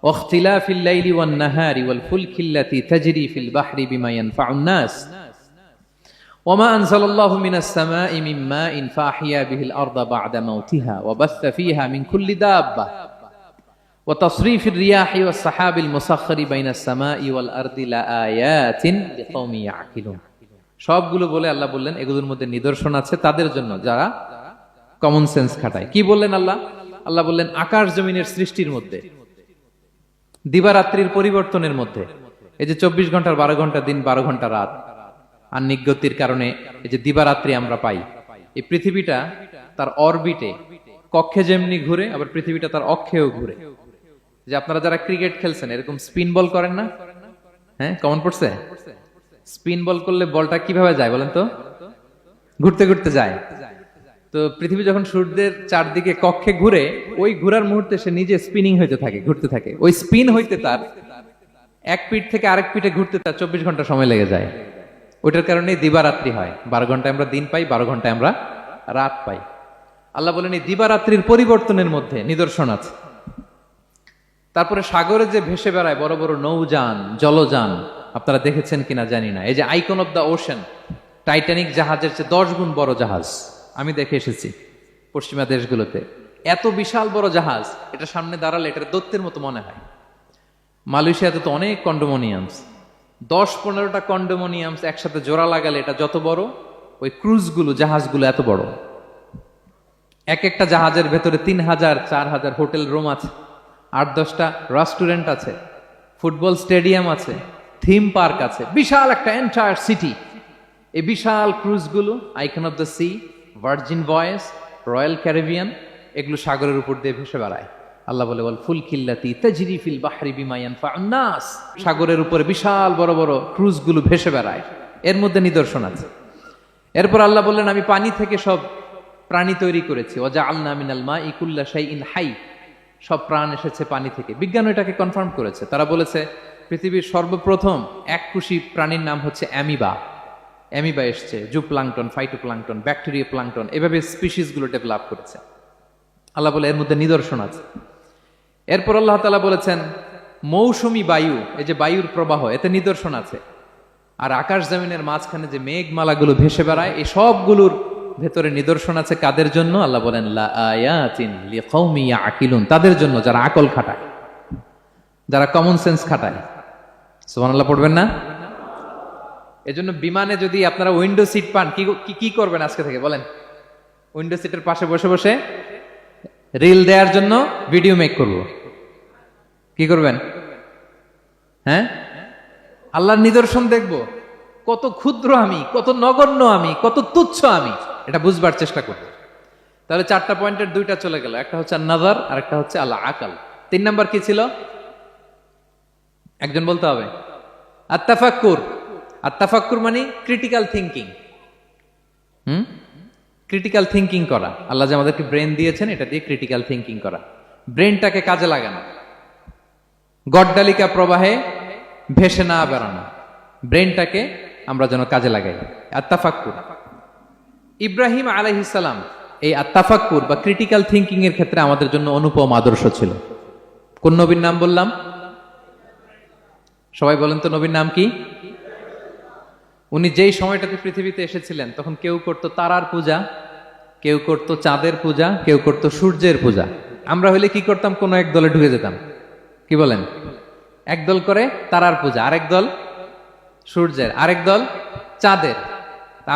ওয়া ইখতিলাফিল লাইলি ওয়ান নাহারি ওয়াল ফুলকিল্লাতি তাজরি ফিল বাহরি বিমা ইয়ানফাউন নাস ওয়ামা আনজালাল্লাহু মিনাস সামাই মিন মাইন ফাহিয়া বিহিল আরদা বা'দা মাউতিহা ওয়া বাসসা ফিহা মিন কুল্লি দাব্বা ওয়া তাসরিফির রিয়াহি ওয়াস সাহাবিল মুসাখখারি বাইনাস সামাই ওয়াল আরদি লাআয়াতিন লিকওমি ইয়াকিলুন। সবগুলো বলে আল্লাহ বললেন এগুলোর মধ্যে নিদর্শন আছে তাদের জন্য যারা কমন সেন্স খাটায়। কি বললেন আল্লাহ? আল্লাহ বললেন আকাশ জমিনের সৃষ্টির মধ্যে, দিবারাত্রির পরিবর্তনের মধ্যে, এই যে 24 ঘন্টার 12 ঘন্টা দিন, 12 ঘন্টা রাত, আর নিগতির কারণে এই যে দিবারাত্রি আমরা পাই, এই পৃথিবীটা তার অরবিটে কক্ষে যেমনি ঘুরে, আবার পৃথিবীটা তার অক্ষেও ঘুরে। যে আপনারা যারা ক্রিকেট খেলছেন এরকম স্পিন বল করেন না? হ্যাঁ, কমন পড়ছে? স্পিন বল করলে বলটা কিভাবে যায় বলেন তো? ঘুরতে ঘুরতে যায়। তো পৃথিবী যখন সূর্যের চারদিকে কক্ষে ঘুরে, ওই ঘোরার মুহূর্তে সে নিজে স্পিনিং হইতে থাকে, ঘুরতে থাকে। ওই স্পিন হইতে তার এক পিঠ থেকে আরেক পিঠে ঘুরতে তার 24 ঘন্টা সময় লেগে যায়। ওইটার কারণে দিবারাত্রি হয়। 12 ঘন্টায় আমরা দিন পাই, 12 ঘন্টায় আমরা রাত পাই। আল্লাহ বলেন এই দিবারাত্রির পরিবর্তনের মধ্যে নিদর্শন আছে। তারপরে সাগরে যে ভেসে বেড়ায় বড় বড় নৌযান, জলযান, আপনারা দেখেছেন কিনা জানি না, এই যে icon of the ocean, Titanic জাহাজের চেয়ে 10 গুণ বড় জাহাজ, আমি দেখে এসেছি পশ্চিমা দেশগুলোতে। এত বিশাল বড় জাহাজ, এটা সামনে দাঁড়ালে এটা দৈত্যের মতো মনে হয়। মালয়েশিয়াতে তো অনেক কন্ডোমোনিয়ামস, 10-15টা কন্ডোমোনিয়ামস একসাথে জোড়া লাগালে এটা যত বড়, ওই ক্রুজগুলো, জাহাজগুলো এত বড়। এক একটা জাহাজের ভেতরে 3000-4000 হোটেল রুম আছে, 8-10টা রেস্টুরেন্ট আছে, ফুটবল স্টেডিয়াম আছে, থিম পার্ক আছে, বিশাল একটা এন্টায়ার সিটি। এই বিশাল ক্রুজগুলো, Icon of the Sea, Virgin Voyages, Royal Caribbean, এগুলো সাগরের উপর দিয়ে ভেসে বেড়ায়। আল্লাহ বলে ওয়াল ফুলকিল্লাতি তাজরি ফিল বাহরি বিমা ইয়ানফাউন নাস, সাগরের উপরে বিশাল বড় বড় ক্রুজগুলো ভেসে বেড়ায়, এর মধ্যে নিদর্শন আছে। এরপর আল্লাহ বললেন আমি পানি থেকে সব প্রাণী তৈরি করেছি, ওয়াজআলনা মিনাল মাই কুল্লা শাইইন হাই, সব প্রাণ এসেছে পানি থেকে। বিজ্ঞান এটাকে কনফার্ম করেছে। তারা বলেছে পৃথিবীর সর্বপ্রথম এককোষী প্রাণীর নাম হচ্ছে অ্যামিবা। অ্যামিবা এসছে, জুপ্লাঙ্কটন, ফাইটোপ্লাঙ্কটন, ব্যাকটেরিয়া প্লাঙ্কটন, এভাবে স্পিসিস গুলো ডেভেলপ করেছে। আল্লাহ বলে এর মধ্যে নিদর্শন আছে। এরপর আল্লাহ তাআলা বলেছেন মৌসুমী বায়ু, এই যে বায়ুর প্রবাহ, এতে নিদর্শন আছে। আর আকাশ জমিনের মাঝখানে যে মেঘমালাগুলো ভেসে বেড়ায়, এই সবগুলোর ভেতরে নিদর্শন আছে। কাদের জন্য? আল্লাহ বলেন লা আয়াতিন লিকওমি ইয়াকিলুন, তাদের জন্য যারা আকল খাটায়, যারা কমন সেন্স খাটায়। সুবহানাল্লাহ পড়বেন না? এজন্য বিমানে যদি আপনারা উইন্ডো সিট পান, কি করবেন আজকে থেকে বলেন? উইন্ডো সিটের পাশে বসে বসে রিল দেওয়ার জন্য ভিডিও মেক করব। কি করবেন? হ্যাঁ, আল্লাহর নিদর্শন দেখব, কত ক্ষুদ্র আমি, কত নগণ্য আমি, কত তুচ্ছ আমি, এটা বুঝবার চেষ্টা করব। তাহলে 4টা পয়েন্টের 2টা চলে গেল, একটা হচ্ছে নাজার আর একটা হচ্ছে আল আকল। 3 নাম্বার কি ছিল? একজন বলতে হবে। আত-তাফাক্কুর। আত-তাফাক্কুর মানে ক্রিটিক্যাল থিঙ্কিং। ক্রিটিক্যাল থিঙ্কিং করা। আল্লাহ যে আমাদেরকে ব্রেন দিয়েছেন, এটা দিয়ে ক্রিটিক্যাল থিঙ্কিং করা, ব্রেনটাকে কাজে লাগানো, গড্ডালিকা প্রবাহে ভেসে না বেড়ানো, ব্রেনটাকে আমরা যেন কাজে লাগাই। আত-তাফাক্কুর। ইব্রাহিম আলাইহিস সালাম এই আত-তাফাক্কুর বা ক্রিটিক্যাল থিঙ্কিং এর ক্ষেত্রে আমাদের জন্য অনুপম আদর্শ ছিল। কোন নবীর নাম বললাম? সবাই বলেন তো নবীর নাম কি? উনি যেই সময়টাতে পৃথিবীতে এসেছিলেন তখন কেউ করতো তারার পূজা, কেউ করতো চাঁদের পূজা, কেউ করতো সূর্যের পূজা। আমরা হইলে কি করতাম? কোন এক দলে ঢুকে যেতাম। কি বলেন? এক দল করে তারার পূজা, আরেক দল সূর্যের, আরেক দল চাঁদের।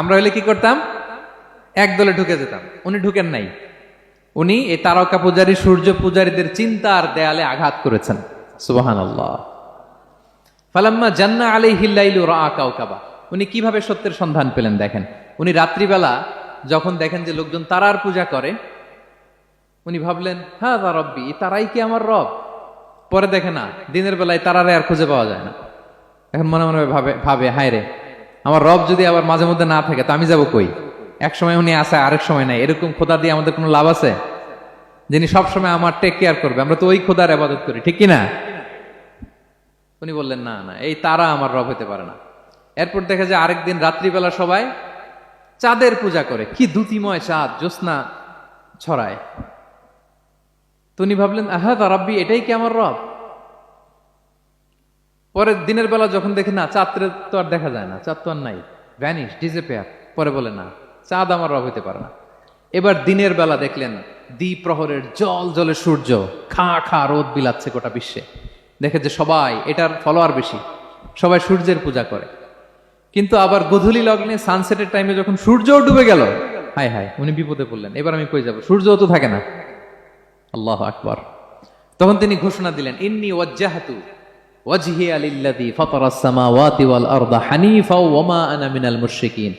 আমরা হইলে কি করতাম? এক দলে ঢুকে যেতাম। উনি ঢুকেন নাই। উনি এই তারকা পূজারী, সূর্য পূজারীদের চিন্তার দেয়ালে আঘাত করেছেন। সুবহানাল্লাহ। ফালাম্মা জান্না আলাইহিল লাইলু রাআ কাওকাবা, উনি কিভাবে সত্যের সন্ধান পেলেন দেখেন। উনি রাত্রিবেলা যখন দেখেন যে লোকজন তারার পূজা করে, উনি ভাবলেন হাযা রব্বি, তারাই কি আমার রব? পরে দেখে না, দিনের বেলায় তারারে আর খুঁজে পাওয়া যায় না। এখন মনে মনে ভাবে হায় রে, আমার রব যদি আবার মাঝে মধ্যে না থাকে তো আমি যাব কই? এক সময় উনি আসে, আরেক সময় নাই। এরকম খোদা দিয়ে আমাদের কোনো লাভ আছে? যিনি সবসময় আমার টেক কেয়ার করবে, আমরা তো ওই খোদার ইবাদত করি, ঠিক কিনা? উনি বললেন না না, এই তারা আমার রব হতে পারে না। এরপর দেখা যায় আরেকদিন রাত্রিবেলা সবাই চাঁদের পূজা করে, কি দ্যুতিময় চাঁদ, জ্যোৎস্না ছড়ায়। তো উনি ভাবলেন আহাদা রাব্বি, এটাই কি আমার রব? পরে দিনের বেলা যখন দেখে না, চাঁদ তো আর দেখা যায় না, চাঁদ তো আর নাই, ভ্যানিশ, ডিসঅ্যাপিয়ার। পরে বলে না, চাঁদ আমার রব হতে পারে না। এবার দিনের বেলা দেখলেন দ্বিপ্রহরের জল জলে সূর্য খা খা রোদ বিলাচ্ছে গোটা বিশ্বে। দেখে যে সবাই এটার ফলোয়ার বেশি, সবাই সূর্যের পূজা করে। কিন্তু আবার গোধূলি লগ্নে সানসেটের টাইমে যখন সূর্যও ডুবে গেল, হায় হায়, উনি বিপদে পড়লেন। এবার আমি কই যাব? সূর্যও তো থাকে না। আল্লাহু আকবার। তখন তিনি ঘোষণা দিলেন, ইন্নী ওয়াজ্জাহতু ওয়াজহিয়া লিল্লাযী ফাতারাস সামাওয়াতি ওয়াল আরদা হানিফা ওয়া মা আনা মিনাল মুশরিকিন।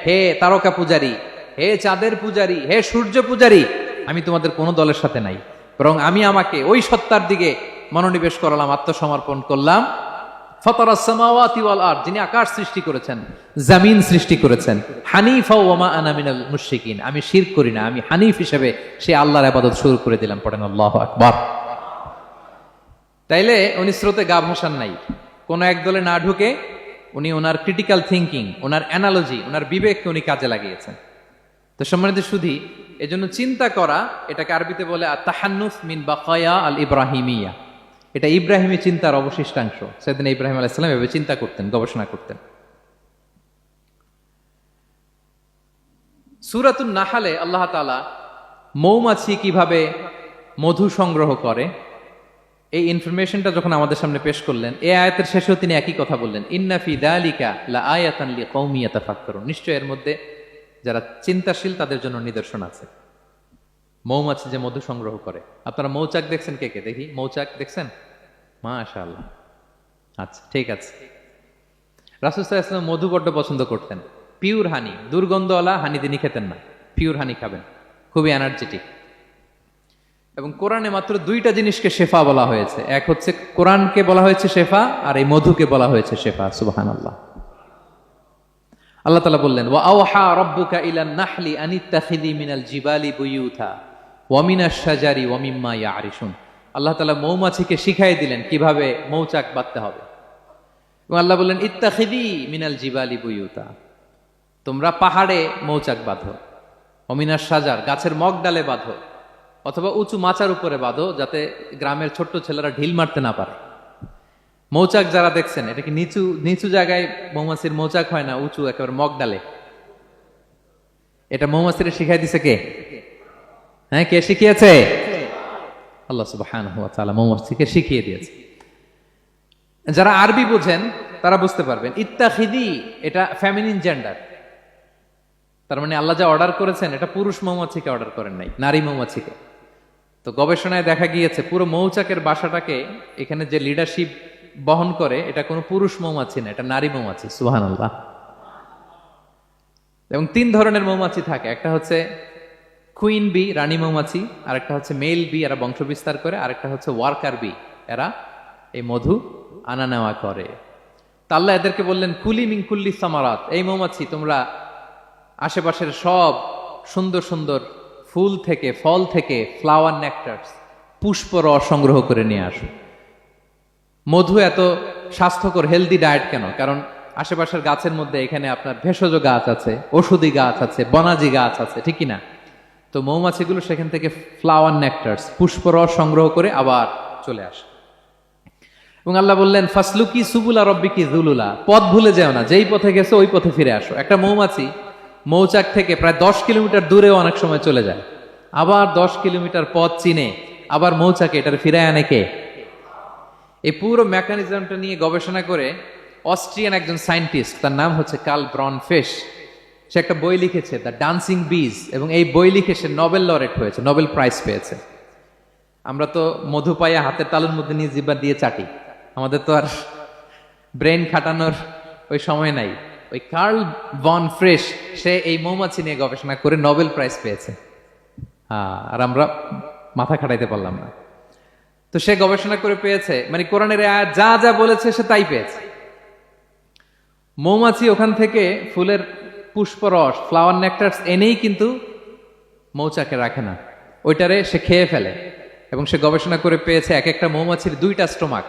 হে তারকা পূজারী, হে চাঁদের পূজারী, হে সূর্য পূজারী, আমি তোমাদের কোনো দলের সাথে নাই, বরং আমি আমাকে ওই সত্তার দিকে মনোনিবেশ করলাম, আত্মসমর্পণ করলাম। ফাতারাস সামাওয়াতি ওয়াল আরদ, যিনি আকাশ সৃষ্টি করেছেন, জমিন সৃষ্টি করেছেন। হানিফা ওয়া মা আনা মিনাল মুশরিকিন, আমি শিরক করি না, আমি হানিফ হিসেবে সে আল্লাহর ইবাদত শুরু করে দিলাম। পড়েন আল্লাহু আকবার। তাইলে উনি স্রোতে গা ভাসান নাই, কোন এক দলে না ঢুকে উনি ওনার ক্রিটিক্যাল থিঙ্কিং, ওনার অ্যানালজি, ওনার বিবেককে উনি কাজে লাগিয়েছেন। তো সম্মানিত সুধী, এজন্য চিন্তা করা, এটাকে আরবিতে বলে আত-তাহান্নুস মিন বাকায়া আল ইব্রাহিমিয়া। এটা ইব্রাহিমী চিন্তার অবশিষ্টাংশ। সেদিন ইব্রাহিম আলাইহিস সালাম এভাবে চিন্তা করতেন, গবেষণা করতেন। সূরাতুন নাহলে আল্লাহ তাআলা মৌমাছি কিভাবে মধু সংগ্রহ করে এই ইনফরমেশনটা যখন আমাদের সামনে পেশ করলেন, এই আয়াতের শেষেও তিনি একই কথা বললেন, ইন্না ফি যালিকা লাআয়াতান লিকাওমি ইয়াতাফাক্কারুন। নিশ্চয় এর মধ্যে যারা চিন্তাশীল তাদের জন্য নিদর্শন আছে। মৌমাছি যে মধু সংগ্রহ করে, আপনারা মৌচাক দেখছেন? কে কে দেখি মৌচাক দেখছেন? মাশাআল্লাহ, আচ্ছা ঠিক আছে। রাসূল সাল্লাল্লাহু আলাইহি ওয়াসাল্লাম মধু বড্ড পছন্দ করতেন। পিওর হানি, দুর্গন্ধওয়ালা হানি তিনি খেতেন না, পিওর হানি খাবেন, খুবই এনার্জেটিক। এবং কোরআনে মাত্র দুইটা জিনিসকে শেফা বলা হয়েছে, এক হচ্ছে কোরআনকে বলা হয়েছে শেফা, আর এই মধুকে বলা হয়েছে শেফা। সুবহানাল্লাহ। আল্লাহ তাআলা বললেন, ওয়া আওহা রাব্বুকা ইলান নাহলি আনিত্তাখিযি মিনাল জিবালি বুয়ুতা ওয়া মিনাশ শাজারি ওয়া মিম্মা ইয়ারিশুন। আল্লাহ তাআলা মৌমাছিকে শিখাই দিলেন কিভাবে মৌচাক বাঁধতে হবে। এবং আল্লাহ বললেন, ইত্তাখিযি মিনাল জিবালি বুয়ুতা, তোমরা পাহাড়ে মৌচাক বাঁধো, ওয়া মিনাশ শাজার, গাছের মগ ডালে বাঁধো, অথবা উঁচু মাচার উপরে বাঁধো, যাতে গ্রামের ছোট্ট ছেলেরা ঢিল মারতে না পারে। মৌচাক যারা দেখছেন, এটা কি নিচু নিচু জায়গায় মৌমাছির মৌচাক হয় না, উঁচু একেবারে মগ ডালে। এটা মৌমাছিরা শিখাই দিছে কে? হ্যাঁ, কে শিখিয়েছে? আল্লাহ সুবহানাহু ওয়া তাআলা মৌমাছিকে শিখিয়ে দিয়েছে। যারা আরবি বোঝেন তারা বুঝতে পারবেন, ইত্তাখিদি এটা ফেমিনিন জেন্ডার। তার মানে আল্লাহ যা অর্ডার করেছেন এটা পুরুষ মৌমাছিকে অর্ডার করেন নাই, নারী মৌমাছিকে। তো গবেষণায় দেখা গিয়েছে পুরো মৌচাকের বাসাটাকে এখানে যে লিডারশিপ বহন করে এটা কোনো পুরুষ মৌমাছি না, এটা নারী মৌমাছি। সুবহানাল্লাহ। এবং তিন ধরনের মৌমাছি থাকে, একটা হচ্ছে কুইন বি, রানী মৌমাছি, আরেকটা হচ্ছে মেল বি, এরা বংশ বিস্তার করে, আরেকটা হচ্ছে ওয়ার্কার বি, এরা এই মধু আনা নেওয়া করে। তা আল্লাহ এদেরকে বললেন, কুলি মিন কুল্লি সামারাত, এই মৌমাছি তোমরা আশেপাশের সব সুন্দর সুন্দর ফুল থেকে, ফল থেকে, ফ্লাওয়ার নেকটার্স, পুষ্প রস সংগ্রহ করে নিয়ে আসো। মধু এত স্বাস্থ্যকর, হেলদি ডায়েট কেন? কারণ আশেপাশের গাছের মধ্যে এখানে আপনার ভেষজ গাছ আছে, ওষুধি গাছ আছে, বনাজি গাছ আছে, ঠিক কিনা? তো মৌমাছিগুলো সেখান থেকে ফ্লাওয়ার নেকটার্স, পুষ্প রস সংগ্রহ করে আবার চলে আসে। এবং আল্লাহ বললেন, ফাসলুকি সুবুলা রব্বিকি যুলুলা, পথ ভুলে যেও না, যেই পথে গেছো ওই পথে ফিরে আসো। একটা মৌমাছি মৌচাক থেকে প্রায় 10 কিলোমিটার দূরেও অনেক সময় চলে যায়, আবার 10 কিলোমিটার পথ চিনে আবার মৌচাকে এটার ফিরায় আনে কে? এই পুরো মেকানিজমটা নিয়ে গবেষণা করে অস্ট্রিয়ান একজন সায়েন্টিস্ট, তার নাম হচ্ছে কার্ল ব্রনফেশ, সে একটা বই লিখেছে, দ্য ডান্সিং বিজ, এবং এই বই লিখে সে নোবেল লরেট হয়েছে, নোবেল প্রাইজ পেয়েছে। আমরা তো মধু পাইয়া হাতের তালুর মধ্যে নিয়ে জিহ্বা দিয়ে চাটি, আমাদের তো আর ব্রেন খাটানোর ওই সময় নাই। ওই কার্ল ভন ফ্রেশ, সে এই মৌমাছি নিয়ে গবেষণা করে নোবেল প্রাইজ পেয়েছে। আর আমরা মাথা খাটাইতে পারলাম না। তো সে গবেষণা করে পেয়েছে, মানে কোরআনের আয়াত যা যা বলেছে সে তাই পেয়েছে। মৌমাছি ওখান থেকে ফুলের পুষ্পরস, ফ্লাওয়ার নেকটার্স এনেই কিন্তু মৌচাকে রাখে না, ওইটারে সে খেয়ে ফেলে। এবং সে গবেষণা করে পেয়েছে এক একটা মৌমাছির দুইটা স্টোমাক,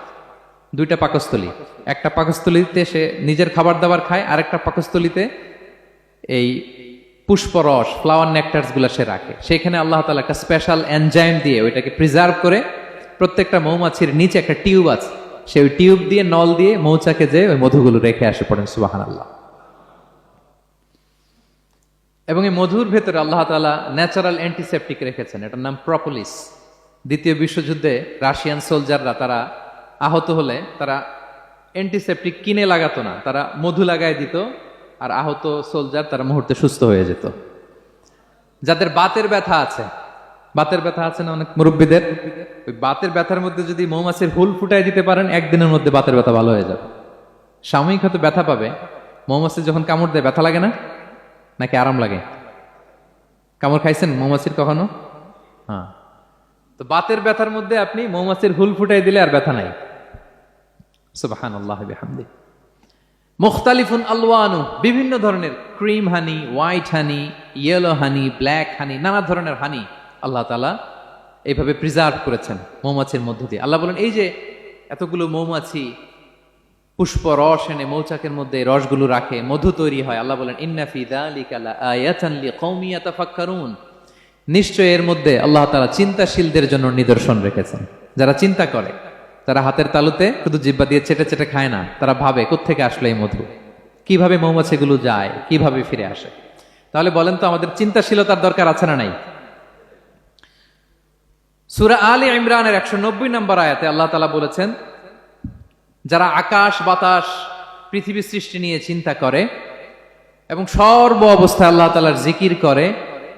দুইটা পাকস্থলী। একটা পাকস্থলীতে সে নিজের খাবার দাবার খায়, আর একটা পাকস্থলীতে এই পুষ্পরস, ফ্লাওয়ার নেকটার্স গুলা সে রাখে। সেখানে আল্লাহ তাআলা একটা স্পেশাল এনজাইম দিয়ে ওইটাকে প্রিজার্ভ করে, প্রত্যেকটা মৌমাছির নিচে একটা টিউব আছে, সে ওই টিউব দিয়ে নল দিয়ে মৌচাকে যে ওই মধুগুলো রেখে আসে। পড়েন সুবহানাল্লাহ। এবং এই মধুর ভেতরে আল্লাহ তাআলা ন্যাচারাল অ্যান্টিসেপটিক রেখেছেন, এটার নাম প্রপোলিস। দ্বিতীয় বিশ্বযুদ্ধে রাশিয়ান সোলজাররা তারা আহত হলে তারা অ্যান্টিসেপটিক কিনে লাগাতো না, তারা মধু লাগায় দিত, আর আহত সোলজার তারা মুহূর্তে সুস্থ হয়ে যেত। যাদের বাতের ব্যথা আছে, বাতের ব্যথা আছে না অনেক মুরব্বীদের, ওই বাতের ব্যথার মধ্যে যদি মৌমাছির হুল ফুটাই দিতে পারেন, একদিনের মধ্যে বাতের ব্যথা ভালো হয়ে যাবে। সাময়িক হয়তো ব্যথা পাবে, মৌমাছি যখন কামড় দেয় ব্যথা লাগে না, নাকি আরাম লাগে? কামড় খাইছেন মৌমাছির কখনো? হ্যাঁ। তো বাতের ব্যথার মধ্যে আপনি মৌমাছির হুল ফুটাই দিলে আর ব্যথা নাই। সুবহানাল্লাহ বিহামদি। মুখতালিফুন আলওয়ানু, বিভিন্ন ধরনের ক্রিম হানি, হোয়াইট হানি, ইয়েলো হানি, ব্ল্যাক হানি, নানা ধরনের হানি আল্লাহ তাআলা এইভাবে প্রিজার্ভ করেছেন মৌমাছির মধ্য দিয়ে। আল্লাহ বলেন এই যে এতগুলো মৌমাছি পুষ্প রস এনে মৌচাকের মধ্যে রসগুলো রাখে, মধু তৈরি হয়। আল্লাহ বলেন ইন্না ফি যালিকা লাআয়াতান লিকওমি ইয়াতাফাক্কারুন, নিশ্চয় এর মধ্যে আল্লাহ তাআলা চিন্তাশীলদের জন্য নিদর্শন রেখেছেন। যারা চিন্তা করে, তারা হাতের তালুতে শুধু জিহ্বা দিয়ে চেটে চেটে খায় না, তারা ভাবে কোত্থেকে আসলো এই মধু, কিভাবে মৌমাছিগুলো যায়, কিভাবে ফিরে আসে। তাহলে বলেন তো আমাদের চিন্তাশীলতার দরকার আছে না নাই? সূরা আলে ইমরানের 190 নম্বর আয়াতে আল্লাহ তাআলা বলেছেন, যারা আকাশ বাতাস পৃথিবী সৃষ্টি নিয়ে চিন্তা করে এবং সর্ব অবস্থায় আল্লাহ তাআলার জিকির করে,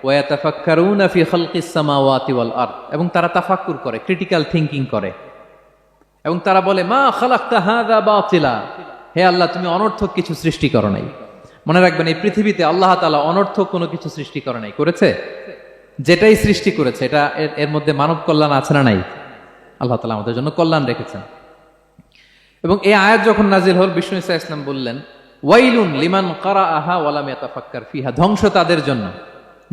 ওয়াতাফাক্কারুনা ফি খালকিস সামাওয়াতি ওয়াল আরদ, এবং তারা তাফাক্কুর করে, ক্রিটিক্যাল থিংকিং করে, এবং তারা বলে মা খালাকতা হাযা বাতিলা, হে আল্লাহ তুমি অনর্থক কিছু সৃষ্টি করো নাই। মনে রাখবেন এই পৃথিবীতে আল্লাহ তাআলা অনর্থক কোনো কিছু সৃষ্টি করে নাই, করেছে? যেটাই সৃষ্টি করেছে এটা এর মধ্যে মানব কল্যাণ আছে না নাই? আল্লাহ তাআলা আমাদের জন্য কল্যাণ রেখেছেন। এবং এই আয়াত যখন নাজিল হল, বিষ্ণু ঈসা ইসলাম বললেন ওয়াইলুন লিমান কারাআহা ওয়া লাম ইয়াতাফাক্কার ফিহা, ধ্বংস তাদের জন্য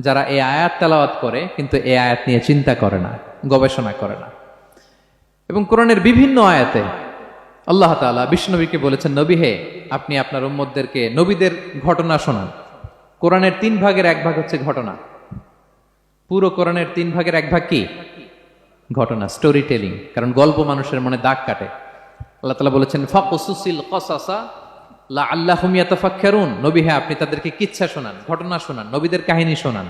যারা এই আয়াত তেলাওয়াত করে কিন্তু এই আয়াত নিয়ে চিন্তা করে না, গবেষণা করে না। এবং কোরআনের বিভিন্ন আয়াতে আল্লাহ তাআলা বিশ্বনবীকে বলেছেন, নবী হে আপনি আপনার উম্মতদেরকে নবীদের ঘটনা শোনান। কোরআনের 3 ভাগের 1 ভাগ হচ্ছে ঘটনা। পুরো কোরআনের 3 ভাগের 1 ভাগ কি? ঘটনা, স্টোরি টেলিং। কারণ গল্প মানুষের মনে দাগ কাটে। আল্লাহ তাআলা বলেছেন ফাকুসুসিল কসাসা লাআল্লাহুম ইয়াতাফাক্কারুন, নবী হে আপনি তাদেরকে কিচ্ছা শোনান, ঘটনা শোনান, নবীদের কাহিনী শোনান।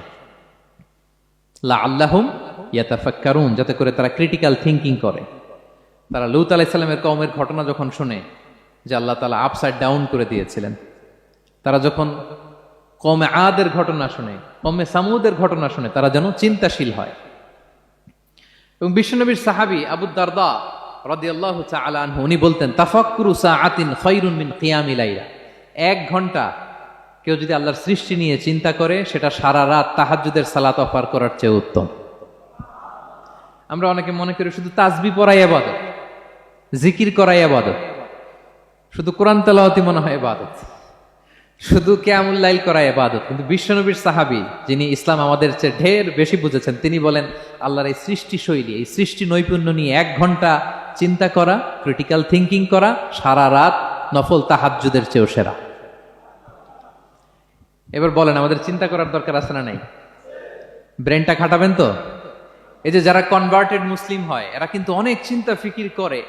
লাআল্লাহুম ইয়াতাফাক্কারুন, যাতে করে তারা ক্রিটিক্যাল থিংকিং করে। তারা লূত আলাইহিস সালামের কওমের ঘটনা যখন শুনে যে আল্লাহ তাআলা আপসাইড ডাউন করে দিয়েছিলেন, তারা যখন কওমে আদের ঘটনা শুনে, কওমে সামুদের ঘটনা শুনে, তারা যেন চিন্তাশীল হয়। এবং বিশ্বনবীর সাহাবী আবু দারদা রাদিয়াল্লাহু তাআলা আনহু উনি বলতেন তাফাক্কুরু সাআতিন খায়রুন মিন কিয়ামি লাইলা, 1 ঘন্টা কেউ যদি আল্লাহর সৃষ্টি নিয়ে চিন্তা করে সেটা সারা রাত তাহাজ্জুদের সালাত অফার করার চেয়ে উত্তম। আমরা অনেকে মনে করি শুধু তাসবিহ পড়াই ইবাদত, জিকির করাই ইবাদত, শুধু কোরআন তেলাওয়াতই মনে হয় ইবাদত, শুধু কিয়ামুল লাইল করা ইবাদত। কিন্তু বিশ্বনবীর সাহাবী যিনি ইসলাম আমাদের চেয়ে ঢের বেশি বুঝেছেন, তিনি বলেন আল্লাহর এই সৃষ্টি শৈলী, এই সৃষ্টি নৈপুণ্য নিয়ে 1 ঘন্টা চিন্তা করা, ক্রিটিক্যাল থিংকিং করা, সারা রাত নফল তাহাজ্জুদের চেয়েও সেরা। এবার বলেন আমাদের চিন্তা করার দরকার আছে না নাই? ব্রেনটা খাটাবেন তো? এই যে যারা কনভার্টেড মুসলিম হয় এরা কিন্তু অনেক চিন্তা ফিকির করে,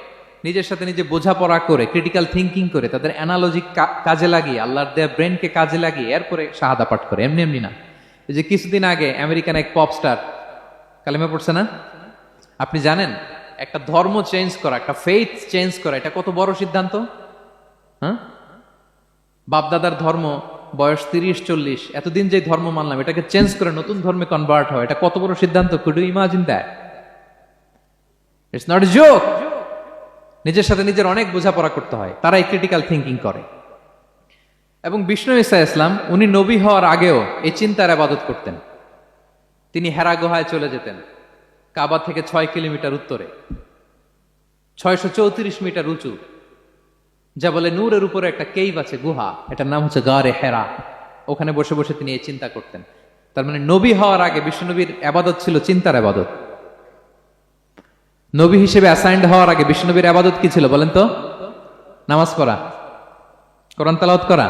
নিজের সাথে নিজে বোঝাপড়া করে, ক্রিটিক্যাল থিংকিং করে, তাদের অ্যানালজি কাজে লাগিয়ে, আল্লাহর দেয়া ব্রেনকে কাজে লাগিয়ে এরপরে শাহাদা পাঠ করে, এমনি এমনি না। এই যে কিছুদিন আগে আমেরিকান এক পপ স্টার কালেমা পড়ছে না? আপনি জানেন একটা ধর্ম চেঞ্জ করা, একটা ফেইথ চেঞ্জ করা, এটা কত বড় সিদ্ধান্ত? হ্যাঁ, বাপদাদার ধর্ম বয়স 30-40, এতদিন যে ধর্ম মানলাম এটাকে চেঞ্জ করে নতুন ধর্মে কনভার্ট হয়, এটা কত বড় সিদ্ধান্ত? Could you imagine that? It's not a joke. নিজের সাথে নিজের অনেক বোঝাপড়া করতে হয়, তারাই ক্রিটিক্যাল থিঙ্কিং করে। এবং বিষ্ণু ঈসা ইসলাম উনি নবী হওয়ার আগেও এই চিন্তার আবাদত করতেন। তিনি হেরা গুহায় চলে যেতেন, কাবা থেকে 6 কিলোমিটার উত্তরে, 634 মিটার উঁচু, যা বলে নূরের উপরে একটা কেইভ আছে, গুহা, এটার নাম হচ্ছে গারে হেরা। ওখানে বসে বসে তিনি এই চিন্তা করতেন। তার মানে নবী হওয়ার আগে বিশ্বনবীর আবাদত ছিল চিন্তার আবাদত। নবী হিসেবে অ্যাসাইন্ড হওয়ার আগে বিশ্বনবীর আবাদত কি ছিল বলেন তো? নামাজ পড়া, কোরআন তেলাওয়াত করা।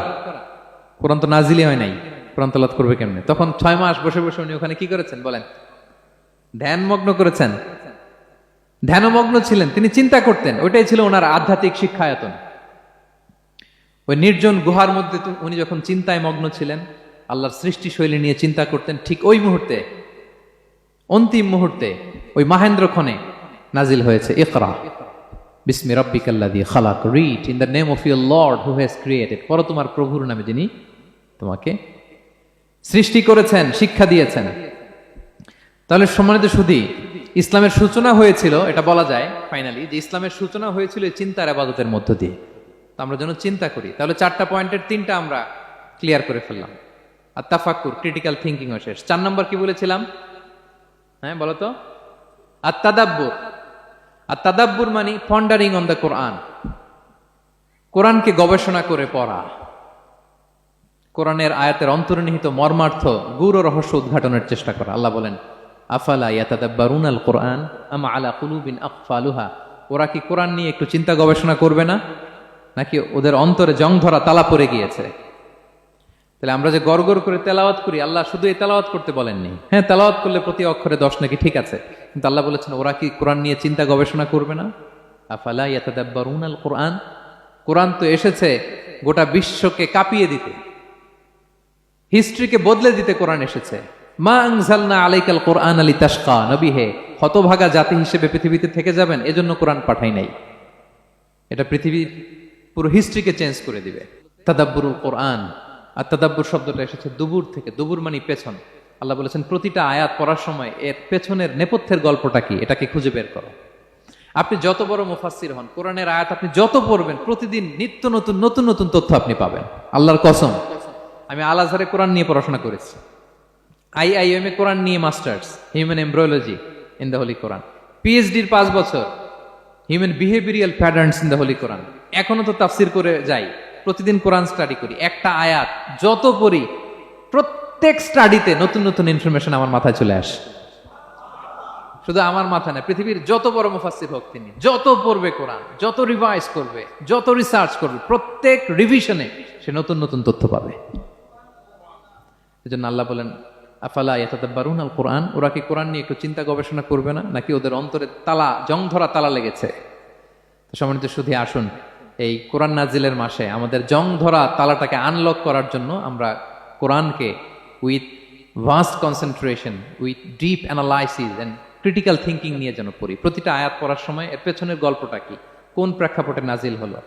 কোরআন তো নাজিলই হয় নাই, কোরআন তেলাওয়াত করবে কেমনে? তখন 6 মাস বসে বসে উনি ওখানে কি করেছেন বলেন? ধ্যানমগ্ন করেছেন, ধ্যানমগ্ন ছিলেন, তিনি চিন্তা করতেন। ওইটাই ছিল ওনার আধ্যাত্মিক শিক্ষায়তন। ওই নির্জন গুহার মধ্যে উনি যখন চিন্তায় মগ্ন ছিলেন, আল্লাহর সৃষ্টি শৈলী নিয়ে চিন্তা করতেন, ঠিক ওই মুহূর্তে, অন্তিম মুহূর্তে, ওই মাহেন্দ্রক্ষণে নাজিল হয়েছে ইকরা বিসমি রাব্বিকাল্লাযী খালাক, read in the name of your Lord who has created. পড়ো তোমার প্রভুর নামে যিনি তোমাকে সৃষ্টি করেছেন, শিক্ষা দিয়েছেন। তাহলে সম্মানিত সুধী, ইসলামের সূচনা হয়েছিল, এটা বলা যায় ফাইনালি যে ইসলামের সূচনা হয়েছিল এই চিন্তার ইবাদতের মধ্য দিয়ে। তো আমরা যেন চিন্তা করি। তাহলে 4টা পয়েন্টের 3টা আমরা ক্লিয়ার করে ফেললাম। আর তাফাক্কুর, ক্রিটিক্যাল থিঙ্কিং ও শেষ। 4 নম্বর কি বলেছিলাম? হ্যাঁ বলো তো? আর তাদাব্বুর। আর তাদাব্বুর মানে পন্ডারিং অন দ্য কোরআন, কোরআনকে গবেষণা করে পড়া, কোরআনের আয়াতের অন্তর্নিহিত মর্মার্থ, গূঢ় রহস্য উদ্ঘাটনের চেষ্টা করা। আল্লাহ বলেন আফালা ইয়াতাদাব্বারুনাল কোরআন আম আলা কুলুবিন আকফালুহা, ওরা কি কোরআন নিয়ে একটু চিন্তা গবেষণা করবে না, নাকি ওদের অন্তরে জং ধরা তালা পড়ে গিয়েছে? তাহলে আমরা যে গড়গড় করে তেলাওয়াত করি, আল্লাহ শুধু এই তেলাওয়াত করতে বলেননি। হ্যাঁ, তেলাওয়াত করলে প্রতি অক্ষরে 10 নাকি, ঠিক আছে, কিন্তু আল্লাহ বলেছেন ওরা কি কোরআন নিয়ে চিন্তা গবেষণা করবে না? আফালা ইয়াতাদাব্বারুনাল কোরআন, কোরআন তো এসেছে গোটা বিশ্বকে কাঁপিয়ে দিতে, হিস্ট্রিকে বদলে দিতে কোরআন এসেছে। মা আনজালনা আলাইকাল কোরআন লিতাশকা, নবী হে হতভাগা জাতি হিসেবে পৃথিবীতে থেকে যাবেন, এজন্য কোরআন পাঠাই নাই। এটা পৃথিবীর পুরো হিস্ট্রিকে চেঞ্জ করে দিবে। তাদাব্বুরুল কোরআন। আর তাদাব্বুর শব্দটা এসেছে দুবুর থেকে, দুবুর মানে পেছন। আল্লাহ বলেছেন প্রতিটা আয়াত পড়ার সময় এর পেছনের নেপথ্যের গল্পটা কি, এটাকে খুঁজে বের করো। আপনি যত বড় মুফাসসির হন, কোরআনের আয়াত আপনি যত পড়বেন, প্রতিদিন নিত্য নতুন নতুন নতুন তথ্য আপনি পাবেন। আল্লাহর কসম, আমি আল আজহারে কোরআন নিয়ে পড়াশোনা করেছি, IIM এ কোরআন নিয়ে masters, human embryology in the holy Quran, PhD-র 5 বছর, human behavioural patterns in the holy Quran. এখনো তো তাফসির করে যাই, প্রতিদিন কোরআন স্টাডি করি। একটা আয়াত যত পড়ি, প্রত্যেক স্টাডিতে নতুন নতুন ইনফরমেশন আমার মাথায় চলে আসে। শুধু আমার মাথা না, পৃথিবীর যত বড় মুফাসসির হোক তিনি, যত পড়বে কোরআন, যত রিভাইজ করবে, যত রিসার্চ করবে, প্রত্যেক রিভিশনে সে নতুন নতুন তথ্য পাবে। এজন্য আল্লাহ বলেন আফালা ইয়াতাদাব্বারুনাল কোরআন, ওরা কি কোরআন নিয়ে একটু চিন্তা গবেষণা করবে না, নাকি ওদের অন্তরে তালা, জং ধরা তালা লেগেছে? তো সম্মানিত সুধী, আসুন এই কোরআন নাজিলের মাসে আমাদের জং ধরা তালাটাকে আনলক করার জন্য আমরা কোরআনকে with vast concentration, with deep analysis and critical thinking নিয়ে যেন পড়ি। প্রতিটা আয়াত পড়ার সময় এর পেছনের গল্পটা কি, কোন প্রেক্ষাপটে নাজিল হলো,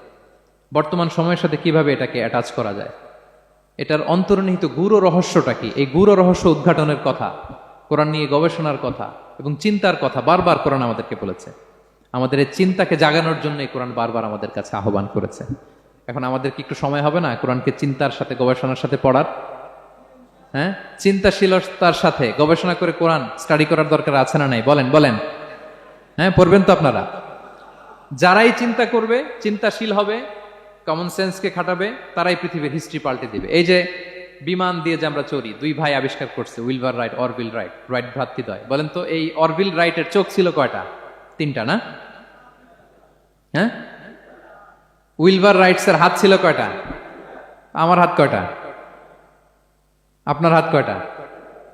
বর্তমান সময়ের সাথে কিভাবে এটাকে অ্যাটাচ করা যায়, এটার অন্তর্নিহিত গূঢ় রহস্যটা কি, এই গূঢ় রহস্য উদ্ঘাটনের কথা, কোরআন নিয়ে গবেষণার কথা এবং চিন্তার কথা বারবার কোরআন আমাদেরকে বলেছে। আমাদের এই চিন্তাকে জাগানোর জন্য এই কোরআন বারবার আমাদের কাছে আহ্বান করেছে। এখন আমাদের কি একটু সময় হবে না কোরআনকে চিন্তার সাথে গবেষণার সাথে পড়ার? হ্যাঁ, চিন্তাশীলতার সাথে গবেষণা করে কোরআন স্টাডি করার দরকার আছে না নাই? বলেন বলেন। হ্যাঁ, পড়বেন তো আপনারা? যারাই চিন্তা করবে, চিন্তাশীল হবে, কমন সেন্সকে খাটাবে, তারাই পৃথিবীর হিস্ট্রি পাল্টে দিবে। এই যে বিমান দিয়ে যে আমরা চড়ি, 2 ভাই আবিষ্কার করছে, Wilbur Wright, Orville Wright, Wright ভ্রাতৃদ্বয়। বলেন তো এই অরভিল রাইটের চোখ ছিল কয়টা? 3টা না? হ্যাঁ, উইলবার রাইটসের হাত ছিল কয়টা? আমার হাত কয়টা? আপনার হাত কয়টা?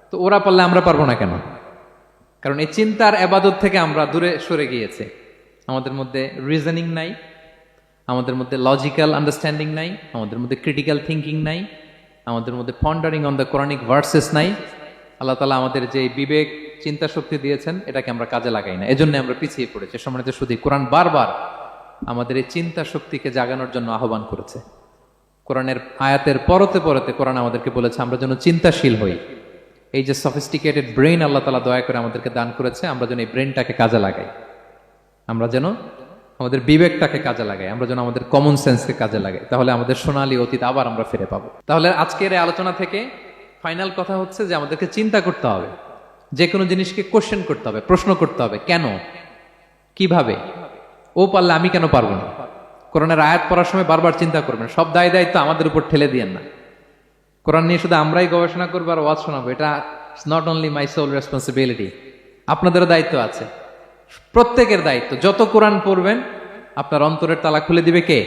তো ওরা পারলে আমরা পারবো না কেন? কারণ এই চিন্তার ইবাদত থেকে আমরা দূরে সরে গিয়েছে। আমাদের মধ্যে রিজনিং নাই, আমাদের মধ্যে লজিক্যাল আন্ডারস্ট্যান্ডিং নাই, আমাদের মধ্যে ক্রিটিক্যাল থিঙ্কিং নাই, আমাদের মধ্যে পন্ডারিং অন দ্য কোরআনিক ভার্সেস নাই। আল্লাহ তাআলা আমাদের যে বিবেক, চিন্তা শক্তি দিয়েছেন, এটাকে আমরা কাজে লাগাই না, এজন্য আমরা পিছিয়ে পড়েছি। সম্মানিত শুধু কোরআন বারবার আমাদের এই চিন্তা শক্তিকে জাগানোর জন্য আহ্বান করেছে। কোরআনের আয়াতের পরতে পরতে কোরআন আমাদেরকে বলেছে আমরা যেন চিন্তাশীল হই। এই যে সফিস্টিকেটেড ব্রেন আল্লাহ তাআলা দয়া করে আমাদেরকে দান করেছে, আমরা যেন এই ব্রেনটাকে কাজে লাগাই, আমরা যেন আমাদের বিবেকটাকে কাজে লাগাই, আমরা যেন আমাদের কমন সেন্সকে কাজে লাগাই, তাহলে আমাদের সোনালী অতীত আবার আমরা ফিরে পাবো। তাহলে আজকের এই আলোচনা থেকে ফাইনাল কথা হচ্ছে যে আমাদেরকে চিন্তা করতে হবে, যে কোনো জিনিসকে কোশ্চেন করতে হবে, প্রশ্ন করতে হবে, কেন, কিভাবে, ও পারলে আমি কেন পারবো না। কোরআনের আয়াত পড়ার সময় বারবার চিন্তা করবেন, সব দায় দায়িত্ব আমাদের উপর ঠেলে দিয়েন না। কোরআন নিয়ে শুধু আমরাই গবেষণা করবো আর ওয়াজ শোনাবো, এটা not only my sole responsibility, আপনাদেরও দায়িত্ব আছে, প্রত্যেকের দায়িত্ব। যত কোরআন পড়বেন আপনার অন্তরের তালা খুলে দিবে কে?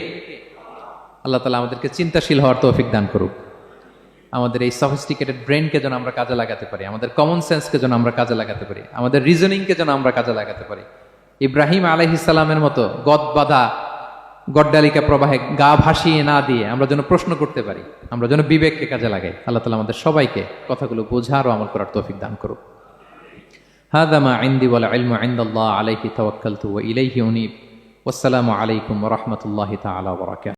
আল্লাহ তাআলা আমাদেরকে চিন্তাশীল হওয়ার তৌফিক দান করুক। আমাদের এই সফিস্টিকেটেড ব্রেনকে যেন আমরা কাজে লাগাতে পারি, আমাদের কমন সেন্সকে যেন আমরা কাজে লাগাতে পারি, আমাদের রিজনিংকে যেন আমরা কাজে লাগাতে পারি। ইব্রাহিম আলাইহিস সালামের মতো গদ বাঁধা গড্ডালিকা প্রবাহে গা ভাসিয়ে না দিয়ে আমরা যেন প্রশ্ন করতে পারি, আমরা যেন বিবেককে কাজে লাগাই। আল্লাহ তাআলা আমাদের সবাইকে কথাগুলো বোঝার ও আমল করার তৌফিক দান করুক। হাযা মা ইনদি ওয়াল ইলমু ইনদাল্লাহ আলাইহি তাওয়াক্কালতু ওয়া ইলাইহি উনীব। ওয়াসসালামু আলাইকুম ওয়া রাহমাতুল্লাহি তাআলা ওয়া বারাকাতুহু।